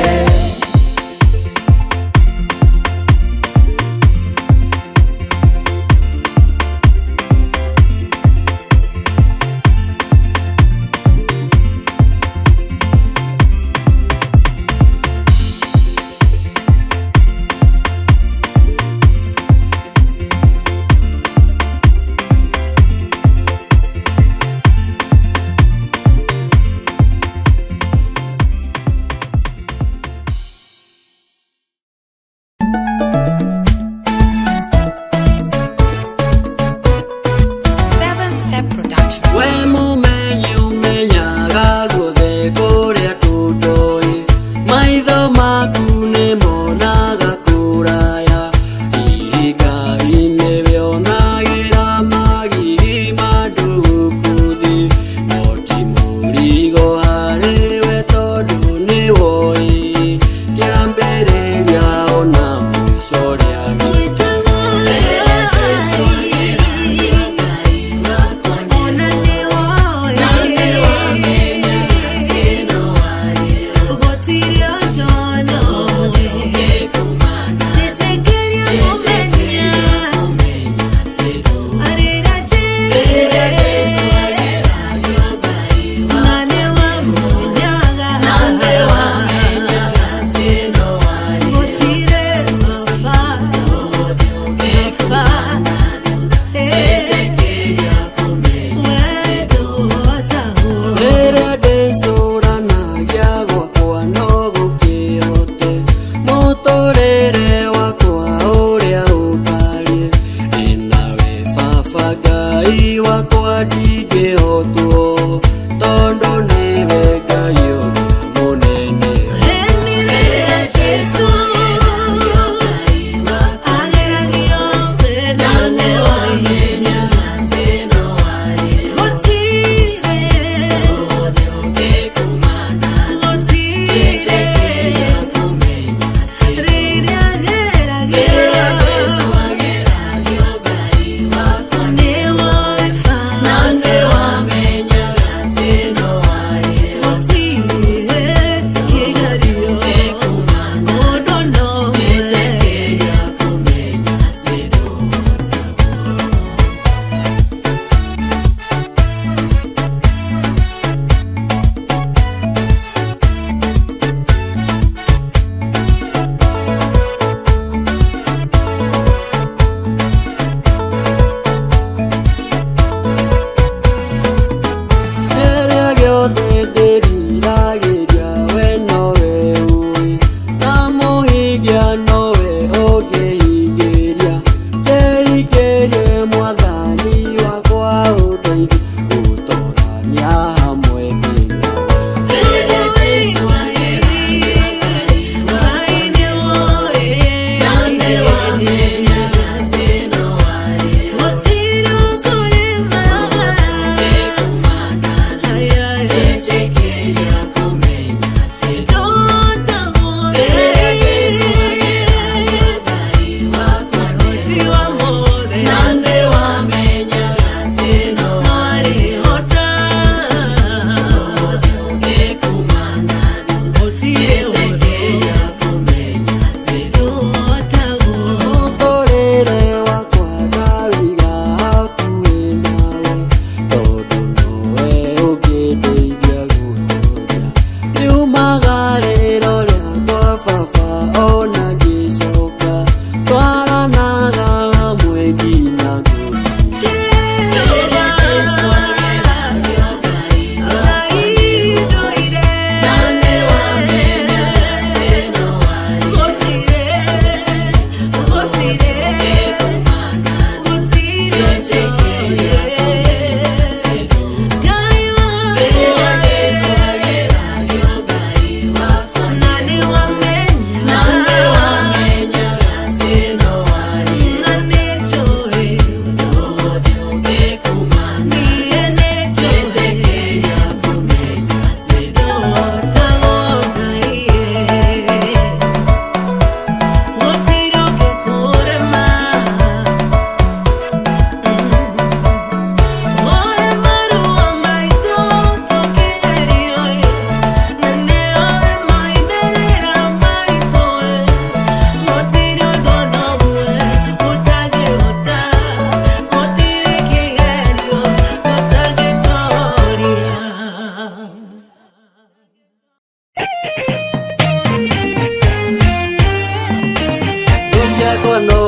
[SPEAKER 1] no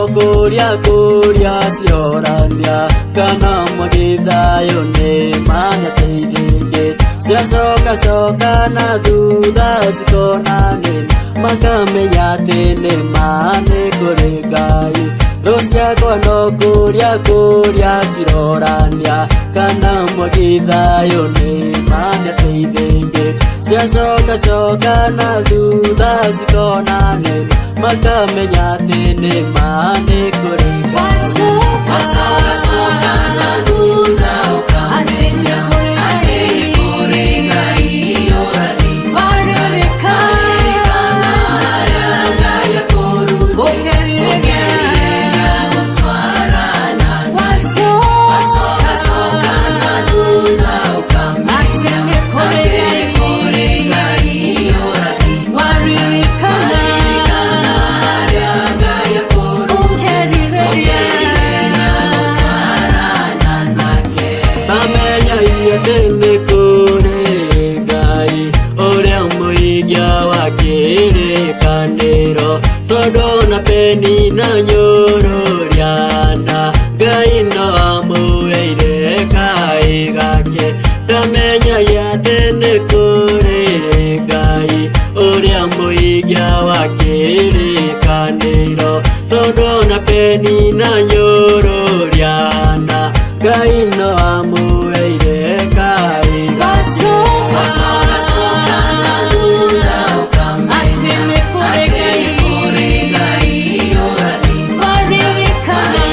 [SPEAKER 1] kuria ciorania kana mwagithayo ni manateithĩkĩte ciacoka na thutha cikonanĩra makamenya atĩ nĩma nĩ kũrĩ Ngai. Thũ ciakwa no kuria cirorania kana mwagithayo nĩ manateithĩkĩte ciacoka na thutha cikonanĩra makamenya atĩ nĩma nĩ kũrĩ Ngai.
[SPEAKER 2] Wacoka na thutha ũkamenya atĩ nĩ kũrĩ Ngai ũrathi waririkana harĩa Ngai akũrutĩte gũtwarana wacoka na thutha ũkamenya atĩ nĩ kũrĩ Ngai ũrathi waririkana harĩa Ngai akũrutĩte
[SPEAKER 1] Amenya atĩ nĩ kũrĩ Ngai ũrĩa mũhingia wa kĩrĩkanĩro tondũ na peni na nyũrũriana Ngai no amũheire kaĩ gake. Ndamenya atĩ nĩ kũrĩ Ngai ũrĩa mũhingia wa kĩrĩkanĩro tondũ na peni na nyũrũriana Ngai no amũheire kaĩ gake.
[SPEAKER 2] Wacoka na thutha ũkamenya atĩ nĩ kũrĩ Ngai ũrathi waririkana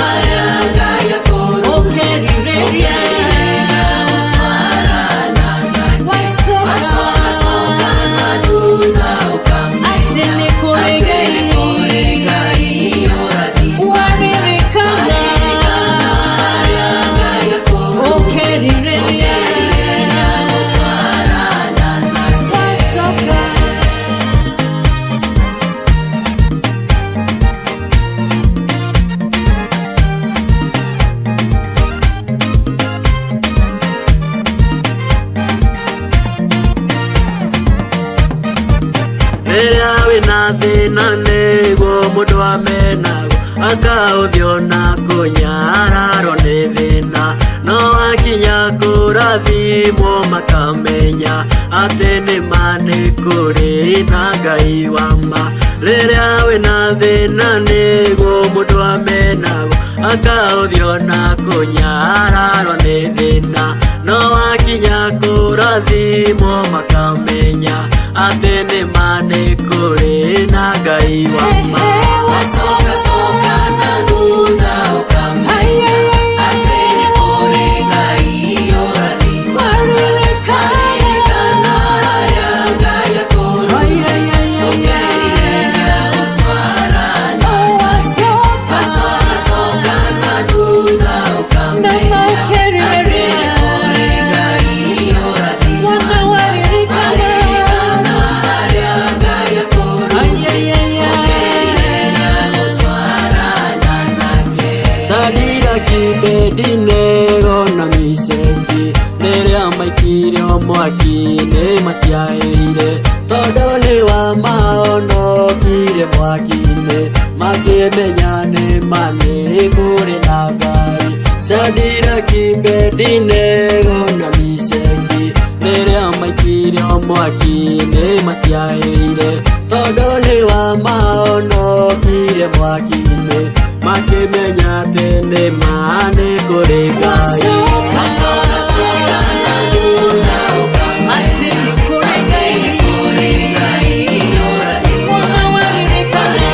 [SPEAKER 2] harĩa Ngai akũrutĩte gũtwarana wacoka na thutha ũkamenya atĩ nĩ kũrĩ Ngai ũrathi waririkana harĩa Ngai akũrutĩte gũtwarana wacoka.
[SPEAKER 1] Rĩrĩa wĩna thĩna nĩguo mũndũ amenago akaũthio na kũnyararwo nĩ thĩna no wakinya kũrathimwo makamenya atĩ nĩma nĩ kũrĩ na Ngai wa ma. Rĩrĩa wĩna thĩna nĩguo mũndũ amenago akaũthio na kũnyararwo nĩ thĩna no wakinya kũrathimwo makamenya atĩ nĩma nĩ kũrĩ na Ngai wa ma.
[SPEAKER 2] Wacoka na thutha ũkamenya atĩ nĩ kũrĩ Ngai ũrathi waririkana harĩa Ngai akũrutĩte gũtwarana wacoka na thutha ũkamenya atĩ nĩ kũrĩ Ngai ũrathi waririkana harĩa Ngai akũrutĩte gũtwarana nake.
[SPEAKER 1] Shadiraki, Abedinego na Meshaki rĩrĩa maikirio mwaki-inĩ matiahĩire tondũ nĩ wa mahonokire mwaki-inĩ makĩmenya nĩma nĩ kũrĩ na Ngai. Shadiraki, Abedinego na Meshaki rĩrĩa maikirio mwaki-inĩ matiahĩire tondũ nĩ wa mahonokire mwaki-inĩ makĩmenya atĩ nĩma nĩ kũrĩ Ngai.
[SPEAKER 2] Wacoka na thutha ũkamenya atĩ nĩ kũrĩ Ngai ũrathi waririkana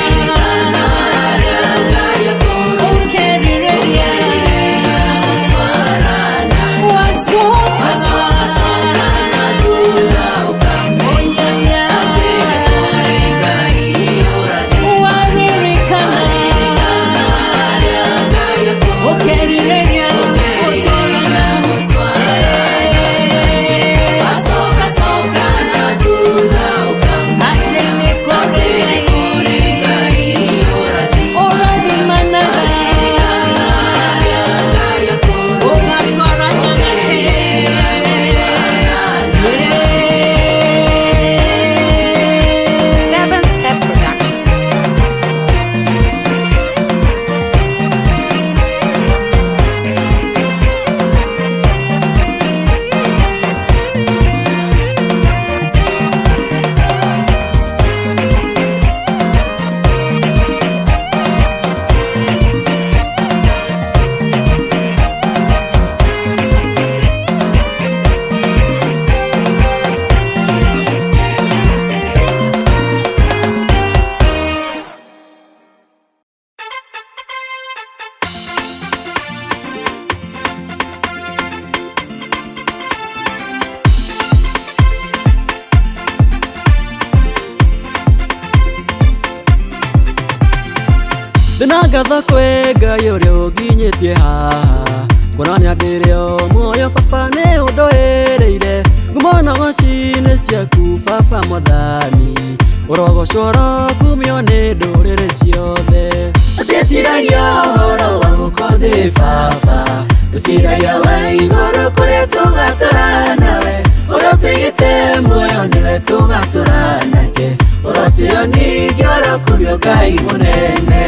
[SPEAKER 2] harĩa Ngai akũrutĩte gũtwarana wacoka na thutha ũkamenya atĩ nĩ kũrĩ Ngai ũrathi waririkana harĩa Ngai akũrutĩte gũtwarana
[SPEAKER 1] Ndinangatha kwi Ngai uria unginyitie haha kuonania ndiri o muoyo baba ni undoereire ngumo na ng'oci-inĩ ciaku baba Mwathani urogocwo kumio ni ndũrĩrĩ ciothe.
[SPEAKER 2] Ndĩciragia ũhoro wa gũkũ thĩ baba, ndĩciragia wa igũrũ kũrĩa tũgatũra nawe, ũrĩa ũtigĩte muoyo nĩwe tũgatũra nake, ũrotio ningĩ ũrokumio Ngai mũnene.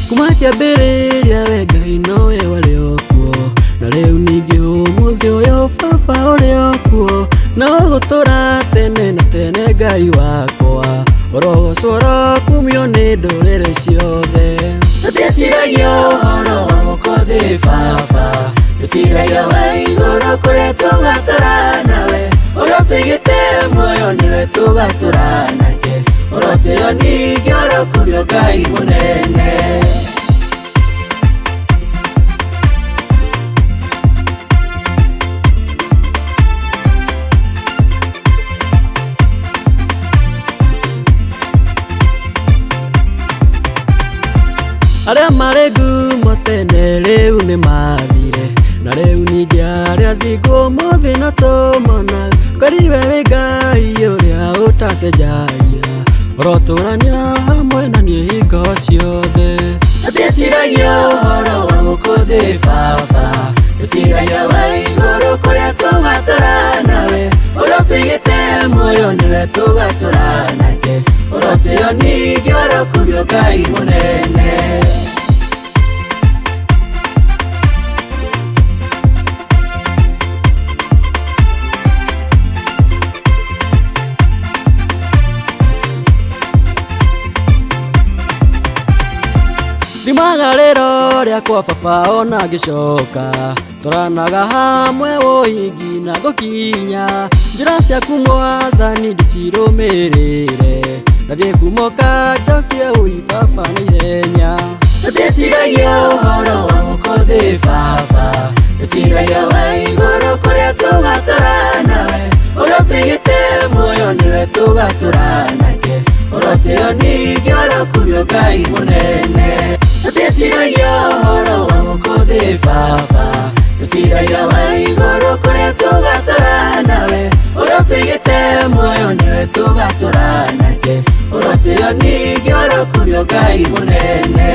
[SPEAKER 1] Kuma kĩambĩrĩria we Ngai nowe warĩ o kuo, na rĩu ningĩ ũmũthĩ ũyũ baba ũrĩ o kuo, na ũgũtũra tene na tene Ngai wakwa, ũrogocwo kumio nĩ ndũrĩrĩ ciothe.
[SPEAKER 2] Ndĩciragia ũhoro wa gũkũ thĩ baba, ndĩciragia wa igũrũ kũrĩa tũgatũra nawe, ũrĩa ũtigĩte muoyo nĩwe tũgatũra nake, ũrotio ningĩ ũrokumio Ngai mũnene.
[SPEAKER 1] Arĩa marĩ ngumo tene rĩu nĩ mathire, na rĩu ningĩ arĩa thingu ũmũthĩ no tũmona. Kweri we wĩ Ngai ũrĩa ũtacenjagia, ũrotũrania hamwe na niĩ hingo ciothe.
[SPEAKER 2] Ndĩciragia ũhoro wa gũkũ thĩ baba, ndĩciragia wa igũrũ kũrĩa tũgatũra nawe, ũrĩa ũtigĩte muoyo nĩwe tũgatũra nake, ũrotio ningĩ ũrokumio Ngai mũnene.
[SPEAKER 1] Ndimagarĩro rĩakwa baba ona ngĩcoka, tũranaga hamwe ũhingi na gũkinya, njĩra ciaku Mwathani ndĩcirũmĩrĩre, na ndĩkumoka njokie ũi baba na ihenya.
[SPEAKER 2] Ndĩciragia ũhoro wa gũkũ thĩ baba, ndĩciragia wa igũrũ kũrĩa tũgatũra nawe, ũrĩa ũtigĩte muoyo nĩwe tũgatũra nake, ũrotio ningĩ ũrokumio Ngai mũnene. Ndĩciragia ũhoro wa gũkũ thĩ baba, ndĩciragia wa igũrũ kũrĩa tũgatũra nawe, ũrĩa ũtigĩte muoyo nĩwe tũgatũra nake, ũrotio ningĩ ũrokumio Ngai mũnene.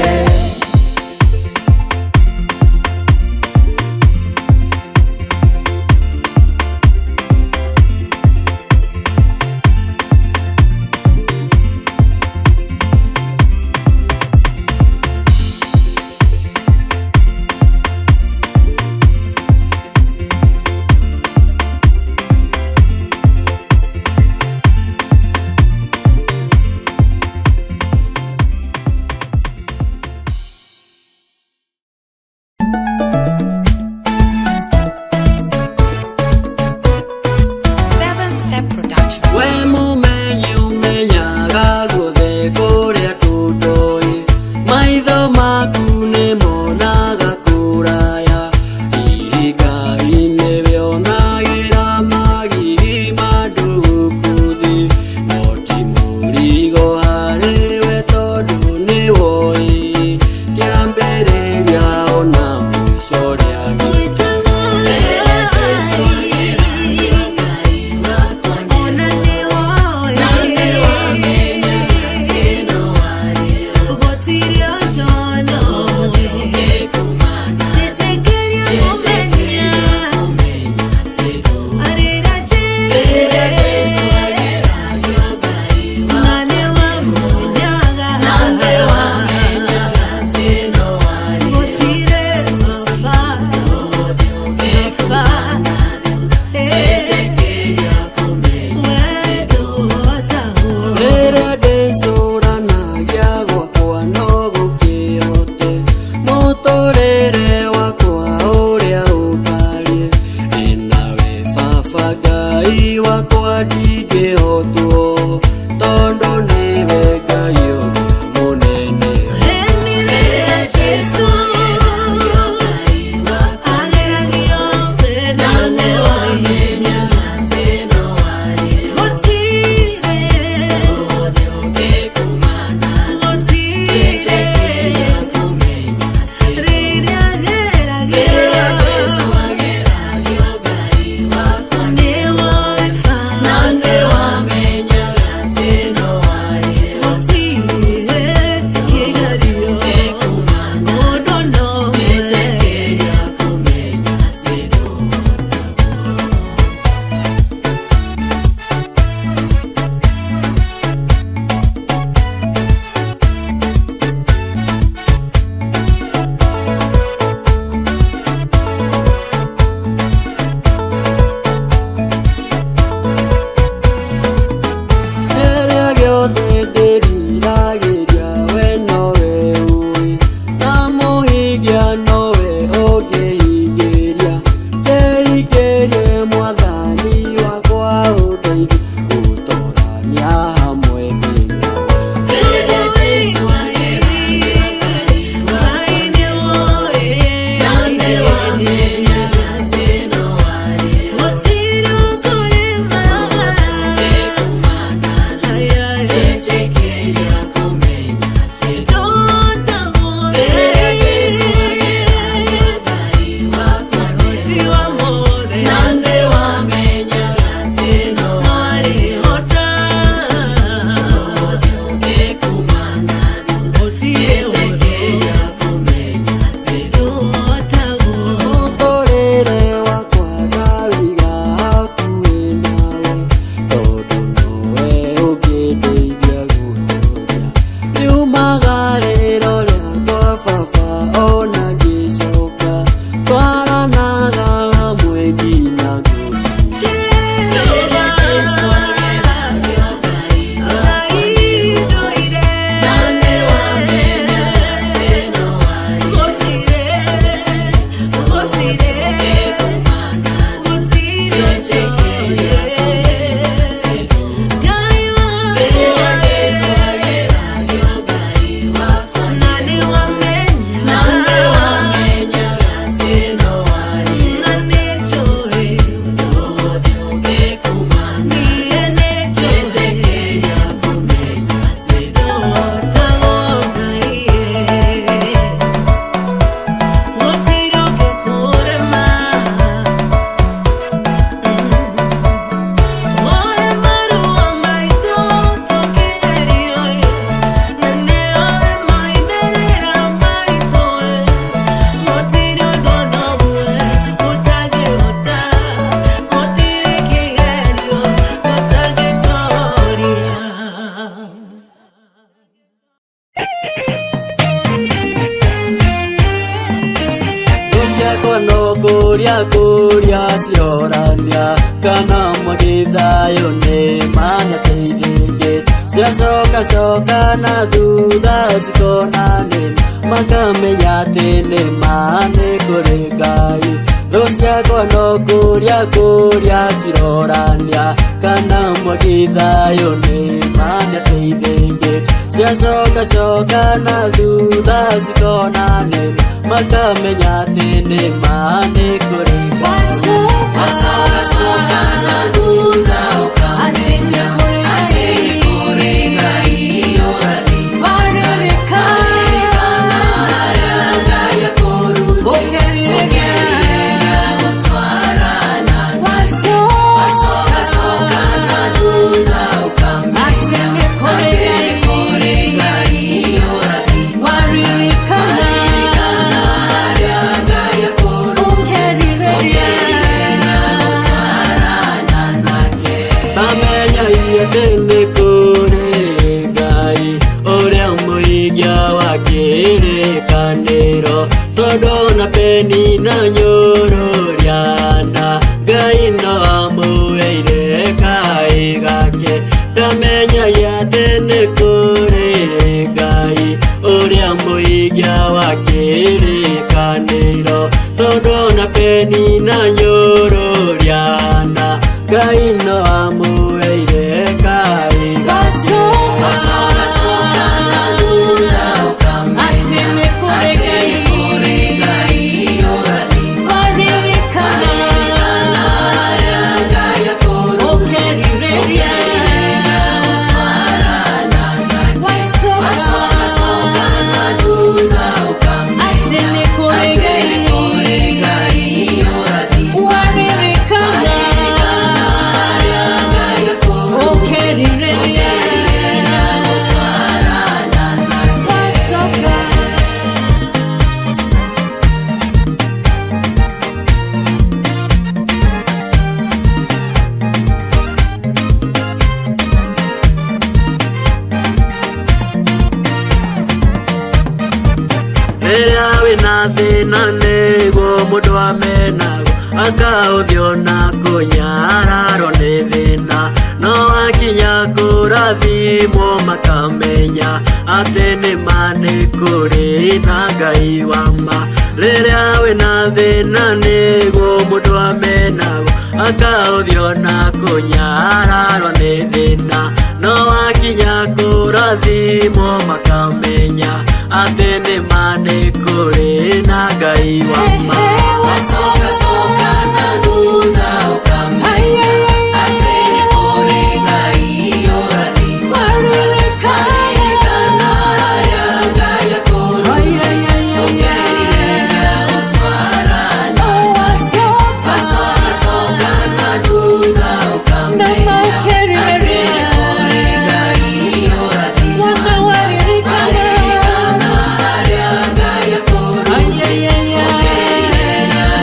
[SPEAKER 1] ciakwa no kũria ciorania kana mwagithayo nĩ manyateithĩkĩte ciacoka na thutha cikona nene makamenya atĩ nĩma nĩ kũrĩ Ngai. Thũ ciakwa no kũria cirorania kana mwagithayo nĩ manyateithĩkĩte ciacoka na thutha cikona nene makamenya atĩ nĩma nĩ kũrĩ Ngai.
[SPEAKER 2] Wacoka na thutha ũkamenya atĩ nĩ kũrĩ Ngai ũrathima. Maririkana harĩa Ngai akũrutĩte gũtwarana nawe. Wacoka na thutha ũkamenya atĩ nĩ kũrĩ Ngai ũrathima. Maririkana harĩa Ngai akũrutĩte
[SPEAKER 1] Bamenya atĩ nĩ kũrĩ Ngai ũrĩa mũhingia wa kĩrĩkanĩro tondũ na peni na nyũrũriana Ngai no amũheire Ngai gake. Ndamenya atĩ nĩ kũrĩ Ngai ũrĩa mũhingia wa kĩrĩkanĩro tondũ na peni na nyũrũriana Ngai no amũheire Ngai gake.
[SPEAKER 2] Wacoka na thutha ũkamenya atĩ nĩ kũrĩ Ngai ũrathima. Maririkana harĩa Ngai akũrutĩte gũtwarana nawe. Wacoka na thutha ũkamenya atĩ nĩ kũrĩ Ngai ũrathima. Maririkana harĩa Ngai akũrutĩte gũtwarana nawe.
[SPEAKER 1] Rĩrĩa wĩna thĩna nĩguo mũndũ amenago akaũthio na kũnyararwo nĩ thĩna no wakinya kũrathimwo makamenya atĩ nĩma nĩ kũrĩ na Ngai wa ma. Rĩrĩa wĩna thĩna nĩguo mũndũ amenago akaũthio na kũnyararwo nĩ thĩna no wakinya kũrathimwo makamenya atĩ nĩma nĩ kũrĩ na Ngai wa ma.
[SPEAKER 2] Wacoka na thutha ũkamenya atĩ nĩ kũrĩ Ngai ũrathima. Maririkana harĩa Ngai akũrutĩte gũtwarana nawe. Wacoka na thutha ũkamenya atĩ nĩ kũrĩ Ngai ũrathima. Maririkana harĩa Ngai akũrutĩte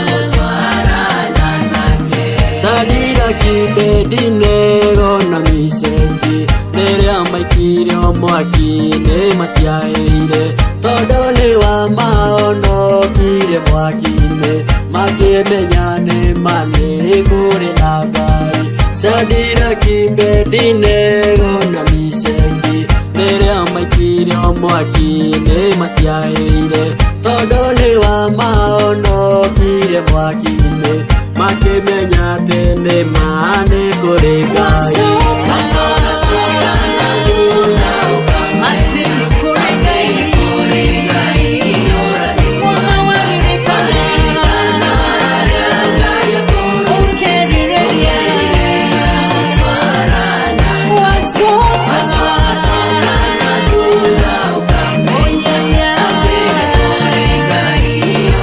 [SPEAKER 2] gũtwarana nake.
[SPEAKER 1] Shadiraki, Abedinego na Meshaki rĩrĩa maikirio mwaki-inĩ matiahĩire tondũ nĩ wa mahonokire mwaki-inĩ makĩmenya nĩma nĩ kũrĩ na Ngai. Shadiraki, Abedinego na Meshaki rĩrĩa maikirio mwaki-inĩ matiahĩire tondũ nĩ wa mahonokire mwaki-inĩ makĩmenya atĩ nĩma nĩ kũrĩ Ngai.
[SPEAKER 2] Wacoka na thutha ũkamenya atĩ nĩ kũrĩ Ngai ũrathima. Maririkana harĩa Ngai akũrutĩte gũtwarana nawe. Wacoka na thutha ũkamenya atĩ nĩ kũrĩ Ngai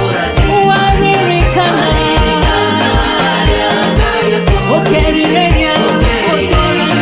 [SPEAKER 2] ũrathima. Maririkana harĩa Ngai akũrutĩte gũtwarana nawe.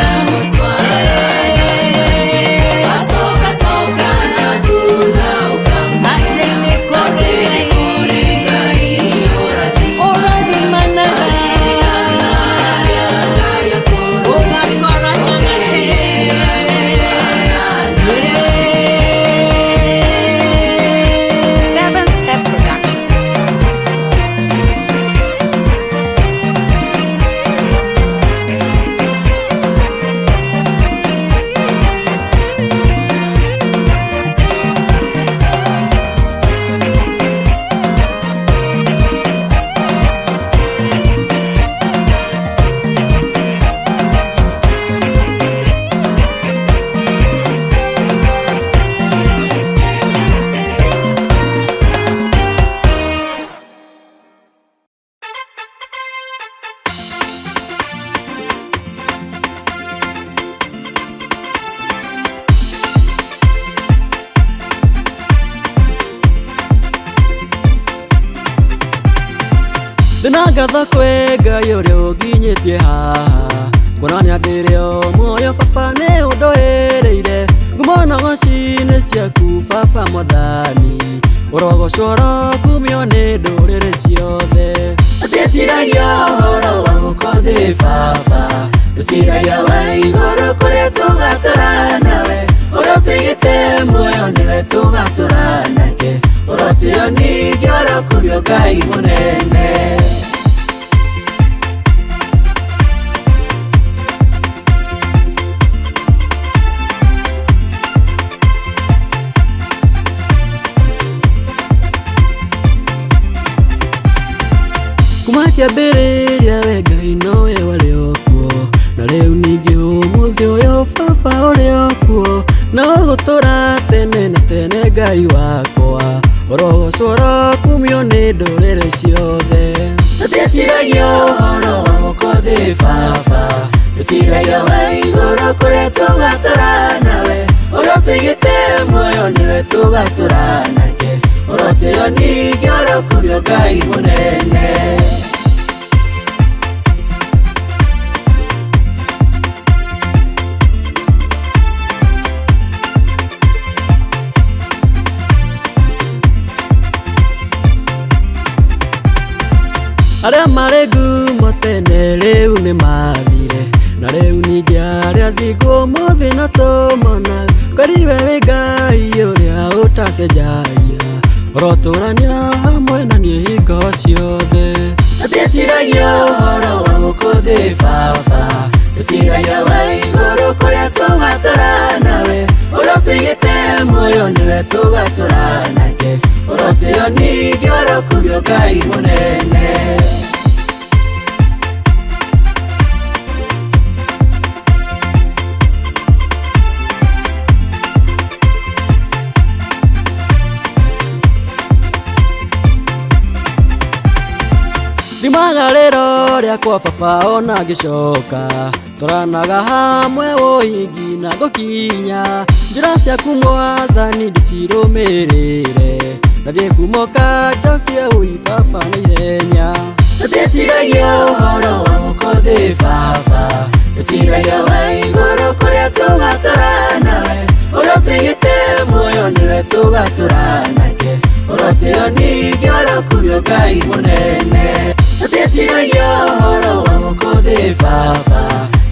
[SPEAKER 1] ngatho kwe Ngai uria unginyitie haha kuonania ndiri o muoyo baba ni undoereire ngumo na ng'oci-inĩ ciaku baba Mwathani urogocwo kumio ni ndũrĩrĩ ciothe
[SPEAKER 2] ndĩciragia ũhoro wa gũkũ baba ndũciragia wa igũrũ kũrĩa tũgatũra nawe ũrĩa ũtigĩte muoyo niwe tũgatũra nake ũrotio ningĩ ũrokumio Ngai mũnene
[SPEAKER 1] kuma kĩambĩrĩria we Ngai nowe warĩ o kuo na rĩu ningĩ ũmũthĩ ũyũ baba ũrĩ o kuo na ũgũtũra tene na tene Ngai wakwa ũrogocwo kumio nĩ ndũrĩrĩ ciothe
[SPEAKER 2] ndĩciragia ũhoro wa gũkũ baba ndĩciragia wa igũrũ kũrĩa tũgatũra nawe ũrĩa ũtigĩte muoyo niwe tũgatũra nake ũrotio ningĩ ũrokumio Ngai mũnene
[SPEAKER 1] arĩa marĩ ngumo tene rĩu nĩ mathire na rĩu ningĩ arĩa thingu ũmũthĩ no tũmona kariwe wĩ Ngai ũrĩa ũtacenjagia ũrotũrania hamwe na niĩ hingo ciothe
[SPEAKER 2] ndĩciragia ũhoro wa gũkũ baba ndĩciragia wa igũrũ kũrĩa tũgatũra nawe ũrĩa ũtigĩte muoyo niwe tũgatũra nake ũrotio ningĩ ũrokumio Ngai mũnene
[SPEAKER 1] Thimagarĩro rĩakwa baba ona ngĩcoka tũranaga hamwe ũhingi na gũkinya njĩra ciaku Mwathani ndĩcirũmĩrĩre na thiĩ kumoka njokie ũi baba na ihenya
[SPEAKER 2] ndĩciragia ũhoro wa gũkũ baba ndĩciragia wa igũrũ kũrĩa tũgatũra nawe ũrĩa ũtigĩte muoyo niwe tũgatũra nake ũrotio ningĩ ũrokumio Ngai mũnene ndĩciragia ũhoro wa gũkũ baba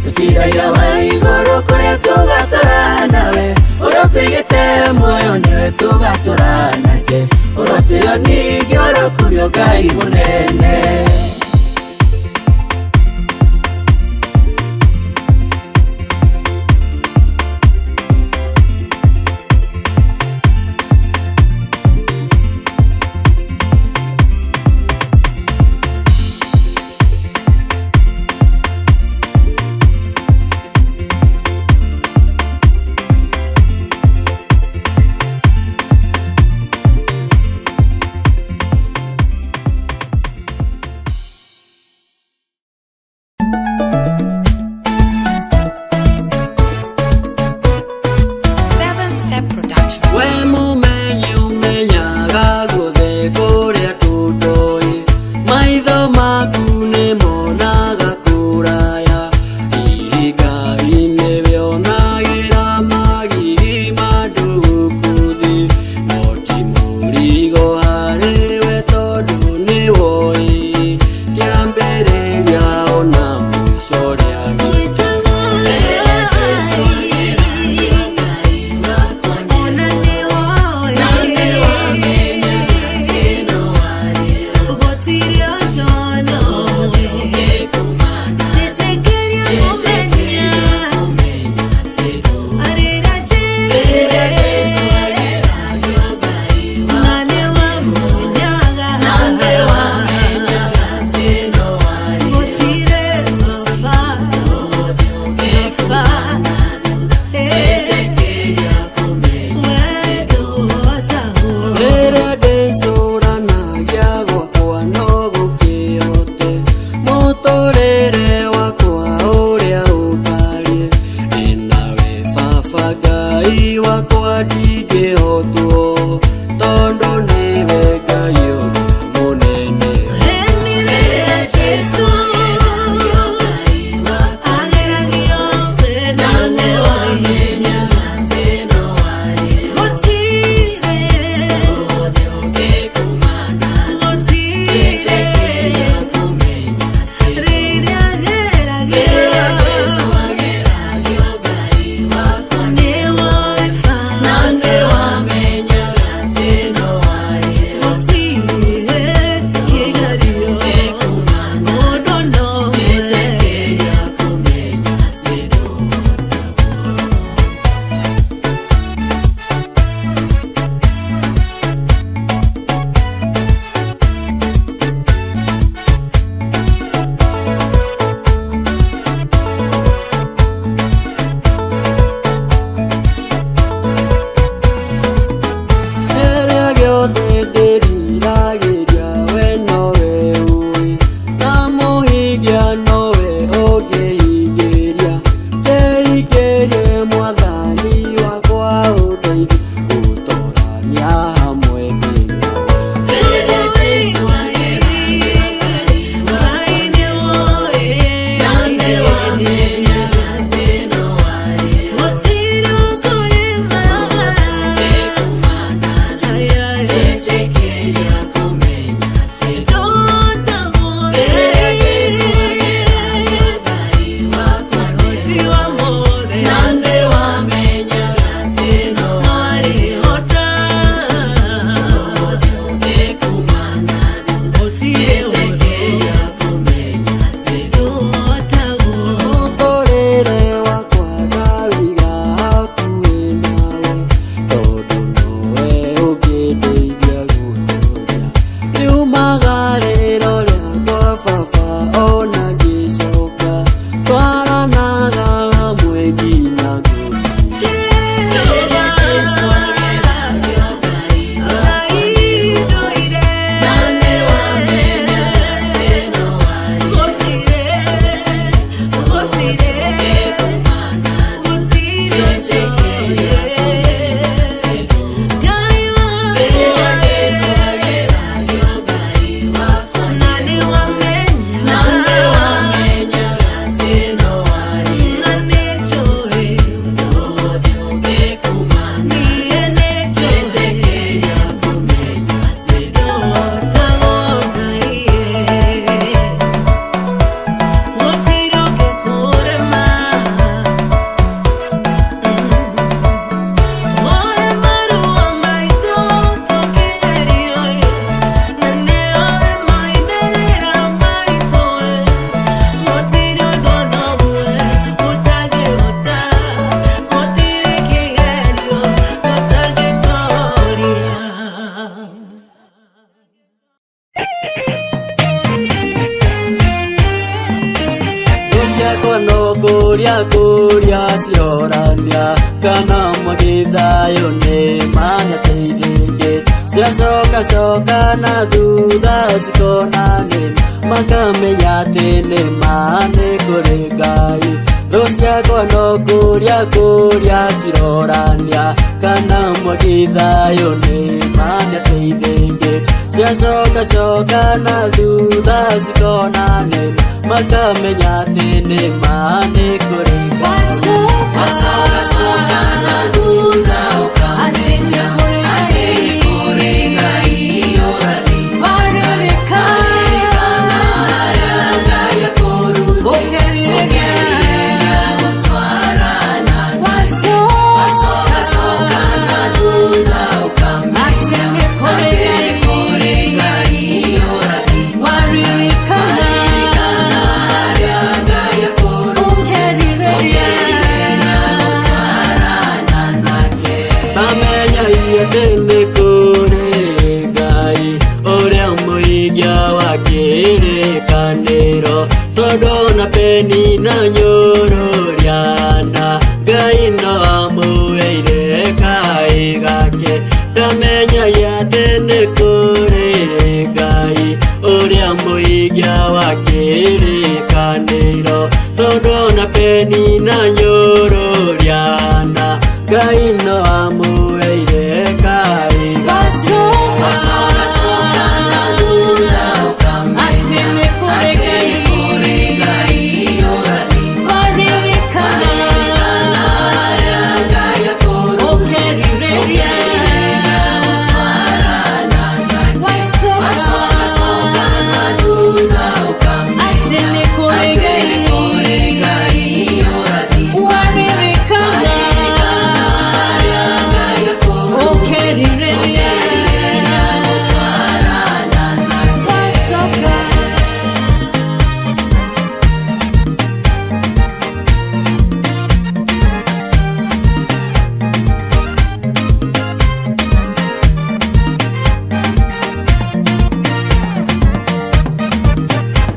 [SPEAKER 2] ndĩciragia wa igũrũ kũrĩa tũgatũra nawe ũrĩa ũtigĩte muoyo niwe tũgatũra nake ũrotio ningĩ ũrokumio Ngai mũnene
[SPEAKER 1] tondo niwe Ngai ũrĩa mũnene mothe ndĩriragĩria we nowe ũĩ na mũhingia nowe ũngĩhingĩria kĩhingĩrie mwathani wakwa ũndeithie gũtũrania hamwe Kuria ciorania kana magithayo nĩ manyateithĩke ciacoka na thutha cikonane makamenya atĩ nĩ nĩ kũrĩ Ngai thũ ciakwa no kuria cirorania kana magithayo nĩ manyateithĩke ciacoka na thutha cikonane makamenya atĩ nĩ kũrĩ
[SPEAKER 2] wacoka na thutha ũkamenya atĩ nĩ kũrĩ Ngai ũrathi waririkana harĩa Ngai akũrutĩire gũtwarana wacoka na thutha ũkamenya atĩ nĩ kũrĩ Ngai ũrathi waririkana
[SPEAKER 1] nĩ kũrĩ Ngai ũrĩa mũhingia wa kĩrĩkanĩro tondũ na peni na nyũrũriana Ngai no amũheire kaĩ gake ndamenyagia atĩ nĩ kũrĩ Ngai ũrĩa mũhingia wa kĩrĩkanĩro tondũ na peni na nyũrũriana Ngai no amũheire kaĩ
[SPEAKER 2] wacoka na thutha ũkamenya atĩ nĩ kũrĩ Ngai ũrathi waririkana harĩa Ngai akũrutĩire gũtwarana nake wacoka na thutha ũkamenya atĩ nĩ kũrĩ Ngai ũrathi waririkana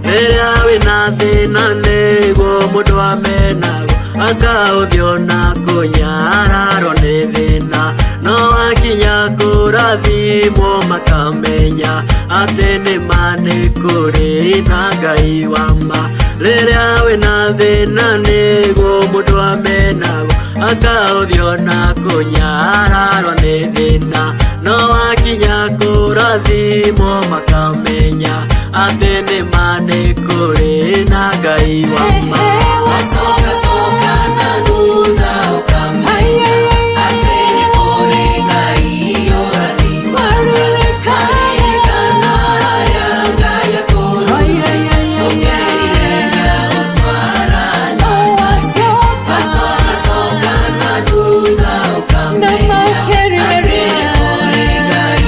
[SPEAKER 1] rĩrĩa wĩna thĩna nĩguo mũndũ amenago akaũthio na kũnyararwo nĩ thĩna no wakinya kũrathimwo makamenya atĩ nĩma nĩ kũrĩ na Ngai wa ma. Rĩrĩa wĩna thĩna nĩguo mũndũ amenagwo akaũthio na kũnyararwo nĩ thĩna, no wakinya kũrathimwo makamenya atĩ nĩma nĩ kũrĩ na Ngai wa ma.
[SPEAKER 2] Wacoka coka na thutha ũkamenya atĩ nĩ kũrĩ Ngai ũrathimana. Karirikana harĩa Ngai akũrutĩte, ũkerirĩria gũtwarana. Wacoka coka na thutha ũkamenya atĩ nĩ kũrĩ Ngai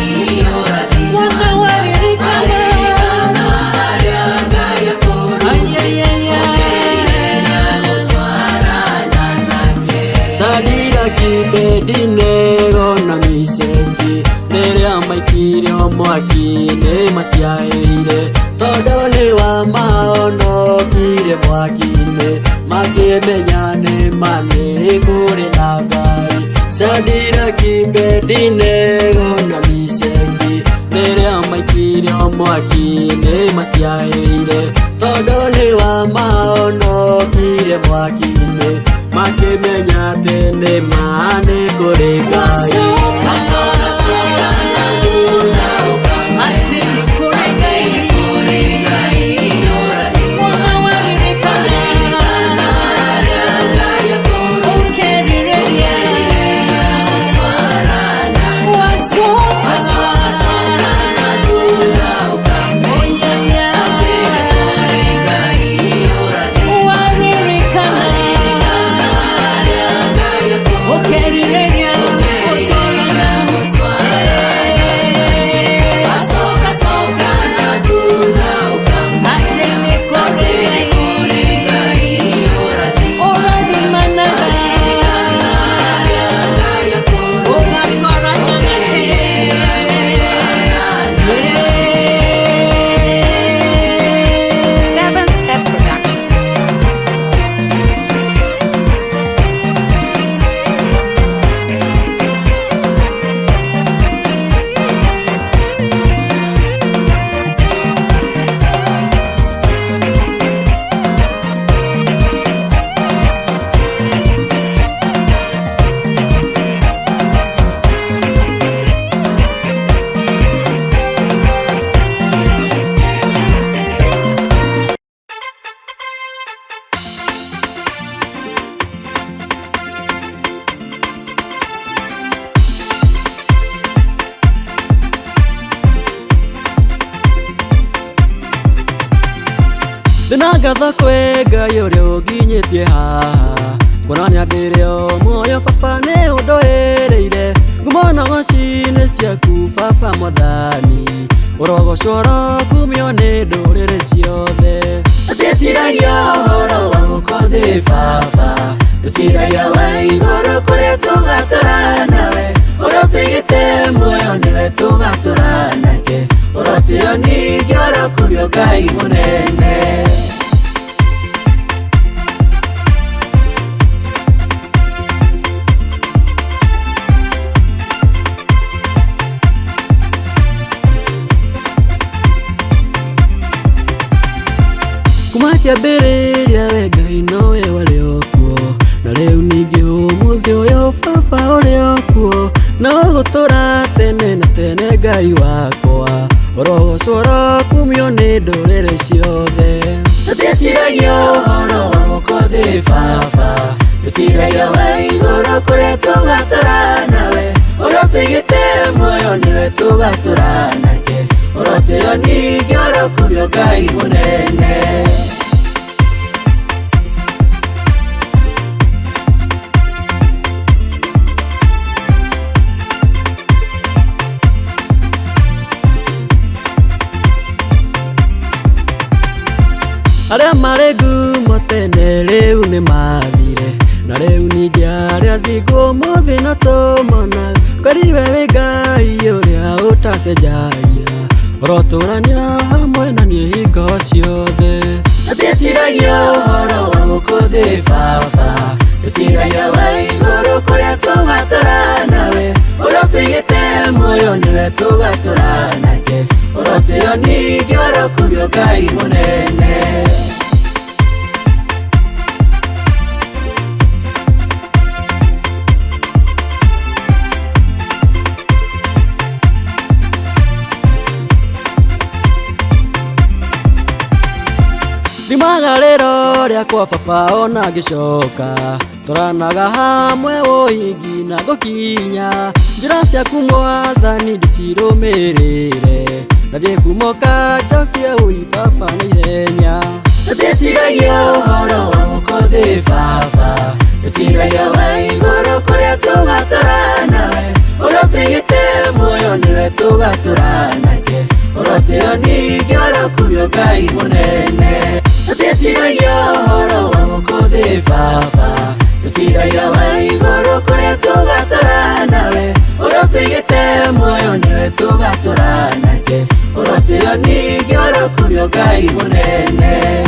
[SPEAKER 2] ũrathimana. Karirikana harĩa Ngai akũrutĩte, ũkerirĩria gũtwarana nake.
[SPEAKER 1] Shadiraki, Abedinego na Meshaki rĩrĩa maikirio mwaki-inĩ matiahĩire, tondũ nĩ wa mahonokire mwaki-inĩ makĩmenya nĩma nĩ kũrĩ na Ngai. Shadiraki, Abedinego na Meshaki rĩrĩa maikirio mwaki-inĩ matiahĩire, tondũ nĩ wa mahonokire mwaki-inĩ makĩmenya atĩ nĩma nĩ kũrĩ Ngai.
[SPEAKER 2] Wacoka coka na thutha ũkamenya atĩ nĩ kũrĩ Ngai ũrathimana. Karirikana harĩa Ngai akũrutĩte, ũkerirĩria gũtwarana. Wacoka coka na thutha ũkamenya atĩ nĩ kũrĩ Ngai ũrathimana. Karirikana harĩa Ngai akũrutĩte, ũkerirĩria gũtwarana. Wacoka coka na thutha ũkamenya atĩ nĩ kũrĩ Ngai ũrathimana. Karirikana harĩa Ngai akũrutĩte.
[SPEAKER 3] 7-Step Production.
[SPEAKER 1] Ndĩna ngatho kwĩ Ngai ũrĩa ũnginyĩtie haha, kuonania ndĩrĩ o muoyo baba nĩ ũndũĩrĩire. Ngumo na ng'oci-inĩ ciaku baba Mwathani, ũrogocwo ũrokumio nĩ ndũrĩrĩ ciothe.
[SPEAKER 2] Ndĩciragia ũhoro wa gũkũ thĩ baba, ndĩciragia wa igũrũ kũrĩa tũgatũra nawe. Ũrĩa ũtigĩte muoyo nĩwe tũgatũra nake, ũrotio ningĩ ũrokumio Ngai mũnene.
[SPEAKER 1] Kuma kĩambĩrĩria we Ngai nowe warĩ o kuo, na rĩu ningĩ ũmũthĩ ũyũ baba ũrĩ o kuo, na ũgũtũũra tene na tene Ngai wakwa, ũrogocwo ũrokumio nĩ ndũrĩrĩ ciothe.
[SPEAKER 2] Ndĩciragia ũhoro wa gũkũ thĩ baba, ndĩciragia wa igũrũ kũrĩa tũgatũra nawe. Ũrĩa ũtigĩte muoyo nĩwe tũgatũra nake, ũrotio ningĩ ũrokumio Ngai mũnene.
[SPEAKER 1] Arĩa marĩ ngumo tene rĩu nĩ mathire, na rĩu ningĩ arĩa thingu ũmũthĩ no tũmona. Kariwe wĩ Ngai ũrĩa ũtacenjagia, ũrotũũrania hamwe na niĩ hingo ciothe.
[SPEAKER 2] Ndĩciragia ũhoro wa gũkũ thĩ baba, Tusiragia wa iguru kuria tugatura nawe urotigite muoyo niwe tugatura nake urotio ningi urokubio Ngai munene
[SPEAKER 1] Rimagariro riakwa baba ona ngicoka turanaga hamwe woingi na gukinya njira ciaku Mwathani ndicirumirire nathie kumoka njokie ui baba na ihenya
[SPEAKER 2] Ndeciragia uhoro wa mukothi baba Ndeciragia wa iguru kuria tugatura nawe urotigite muoyo niwe tugatura nake urotio ningi urokubio Ngai munene Ndeciragia uhoro wa mukothi baba Ndeciragia wa iguru kuria tugatura nawe urotigite muoyo niwe tugatura nake urotio ningi urokubio Ngai munene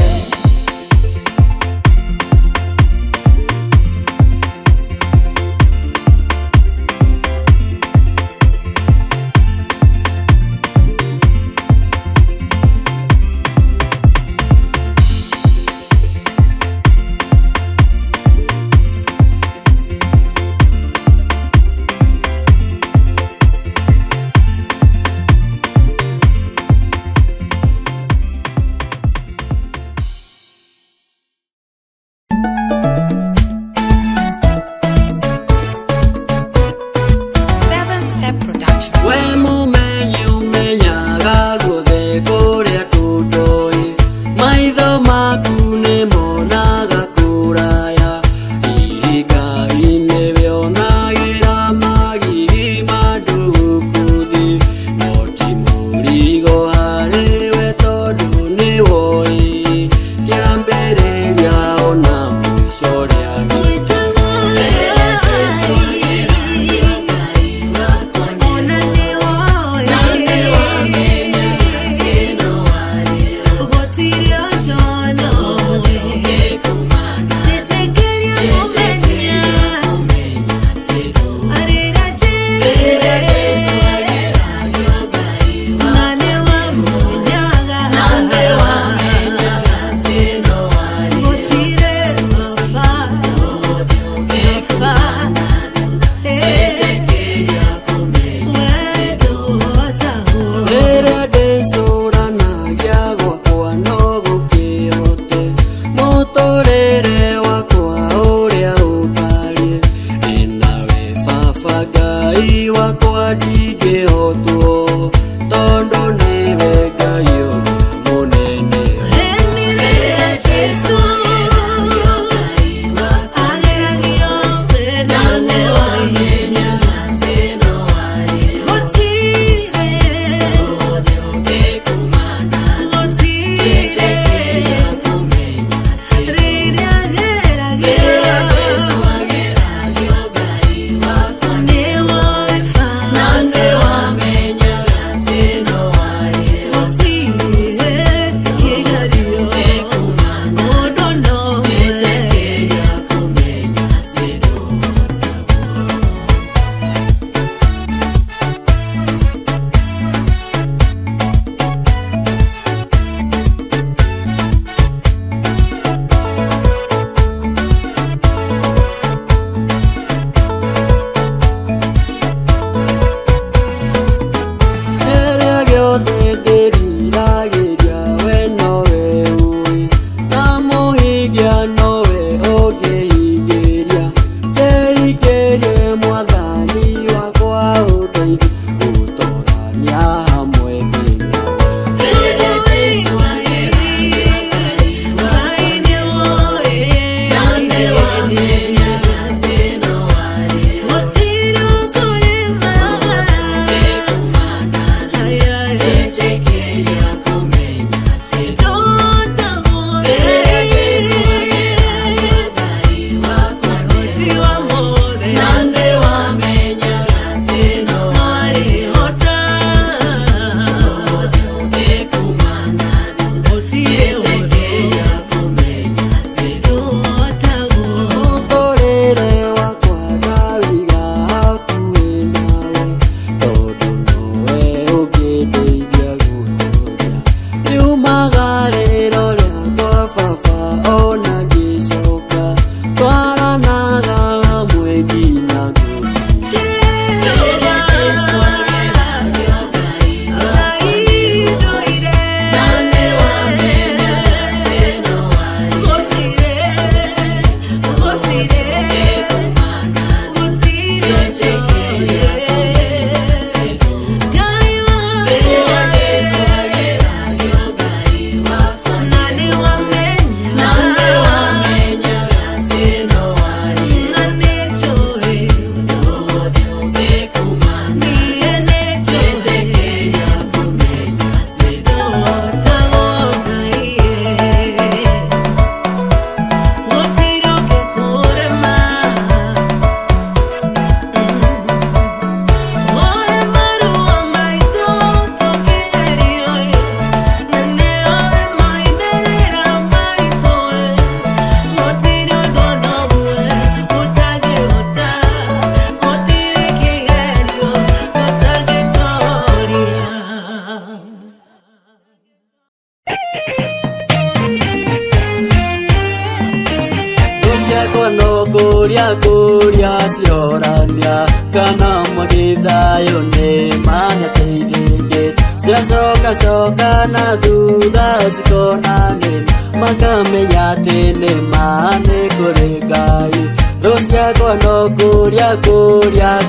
[SPEAKER 1] kuria ciorania kana magithayo ni manateithĩkĩte ciacoka na thutha cikonanĩra makamenya atĩ nĩma nĩ kũrĩ Ngai. Thũ ciakwa no kuria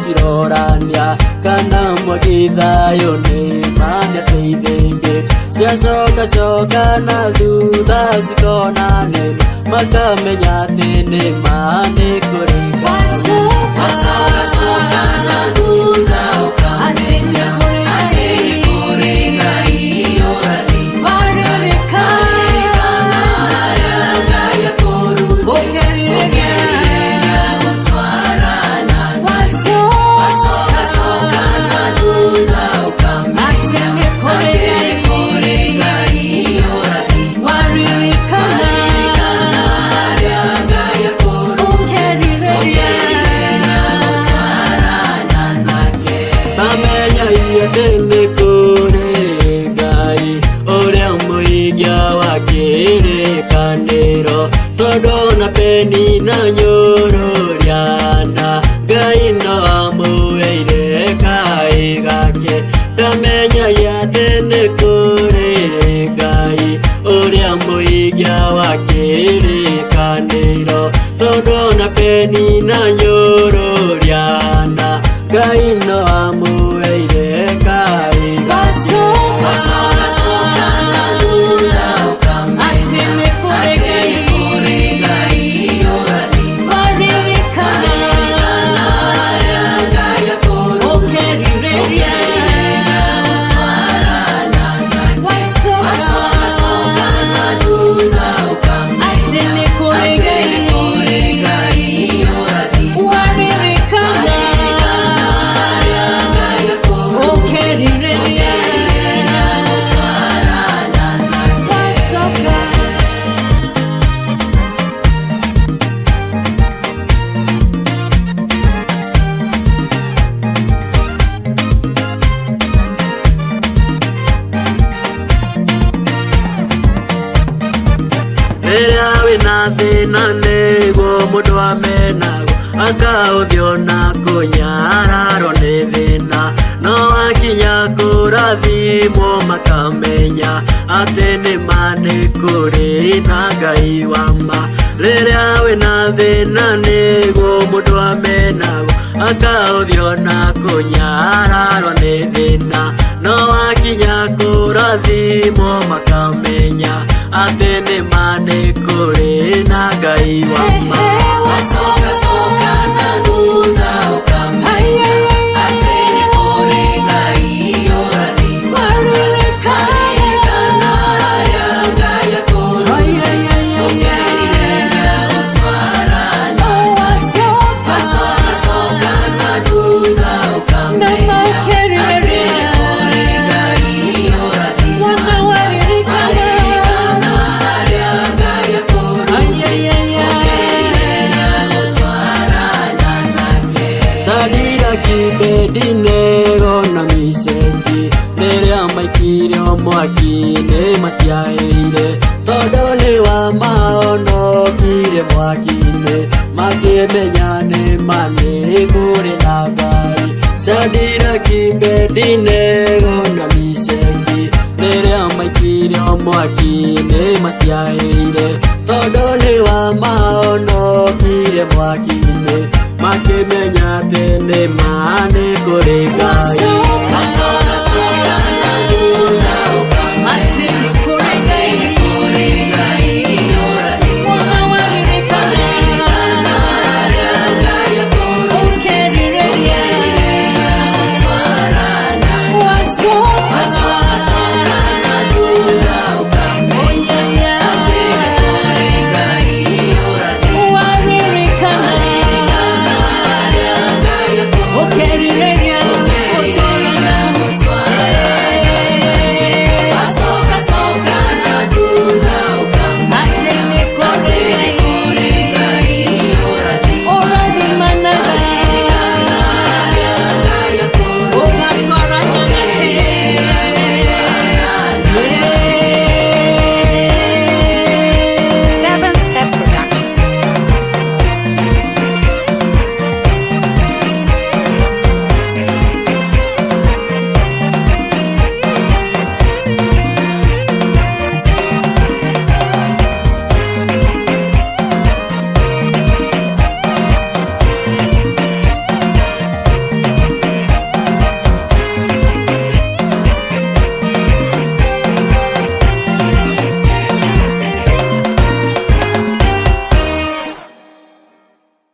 [SPEAKER 1] cirorania kana magithayo ni manateithĩkĩte ciacoka na thutha cikonanĩra makamenya atĩ nĩma nĩ kũrĩ Ngai.
[SPEAKER 2] Wacoka na thutha ũkamenya atĩ nĩ kũrĩ Ngai ũrathi waririkana harĩa Ngai akũrutĩte gũtwarana nake. Wacoka na thutha ũkamenya atĩ nĩ kũrĩ Ngai ũrathi waririkana harĩa Ngai akũrutĩte
[SPEAKER 1] Bamenya atĩ nĩ kũrĩ Ngai ũrĩa mũhingia wa kĩrĩkanĩro tondũ na Beni na Nyũrũriana Ngai no amũheire kaĩ gake. Ndamenya atĩ nĩ kũrĩ Ngai ũrĩa mũhingia wa kĩrĩkanĩro tondũ na Beni na Nyũrũriana Ngai no amũheire kaĩ gake.
[SPEAKER 2] Wacoka na thutha ũkamenya atĩ nĩ kũrĩ Ngai ũrathi waririkana harĩa Ngai akũrutĩte gũtwarana nake. Wacoka na thutha ũkamenya atĩ nĩ kũrĩ Ngai ũrathi waririkana harĩa Ngai akũrutĩte gũtwarana nake.
[SPEAKER 1] Rĩrĩa wĩna thĩna nĩguo mũndũ amenago akaũthio na kũnyararwo nĩ thĩna no wakinya kũrathimwo makamenya atĩ nĩma nĩ kũrĩ na Ngai wa ma. Rĩrĩa wĩna thĩna nĩguo mũndũ amenago akaũthio na kũnyararwo nĩ thĩna no wakinya kũrathimwo makamenya atĩ nĩma nĩ kũrĩ na Ngai wa ma.
[SPEAKER 2] Wacoka na thutha ũkamenya atĩ nĩ kũrĩ Ngai ũrathi waririkana harĩa Ngai akũrutĩte gũtwarana nake. Wacoka na thutha ũkamenya atĩ nĩ kũrĩ Ngai ũrathi waririkana harĩa Ngai akũrutĩte gũtwarana nake.
[SPEAKER 1] Shadiraki, Abedinego na Meshaki rĩrĩa maikirio mwaki-inĩ matiahĩire tondũ nĩ wa mahonokire mwaki-inĩ makĩmenya nĩma nĩ kũrĩ na Ngai. Shadiraki, Abedinego na Meshaki rĩrĩa maikirio mwaki-inĩ matiahĩire tondũ nĩ wa mahonokire mwaki-inĩ makĩmenya atĩ nĩma nĩ kũrĩ Ngai.
[SPEAKER 2] Wacoka na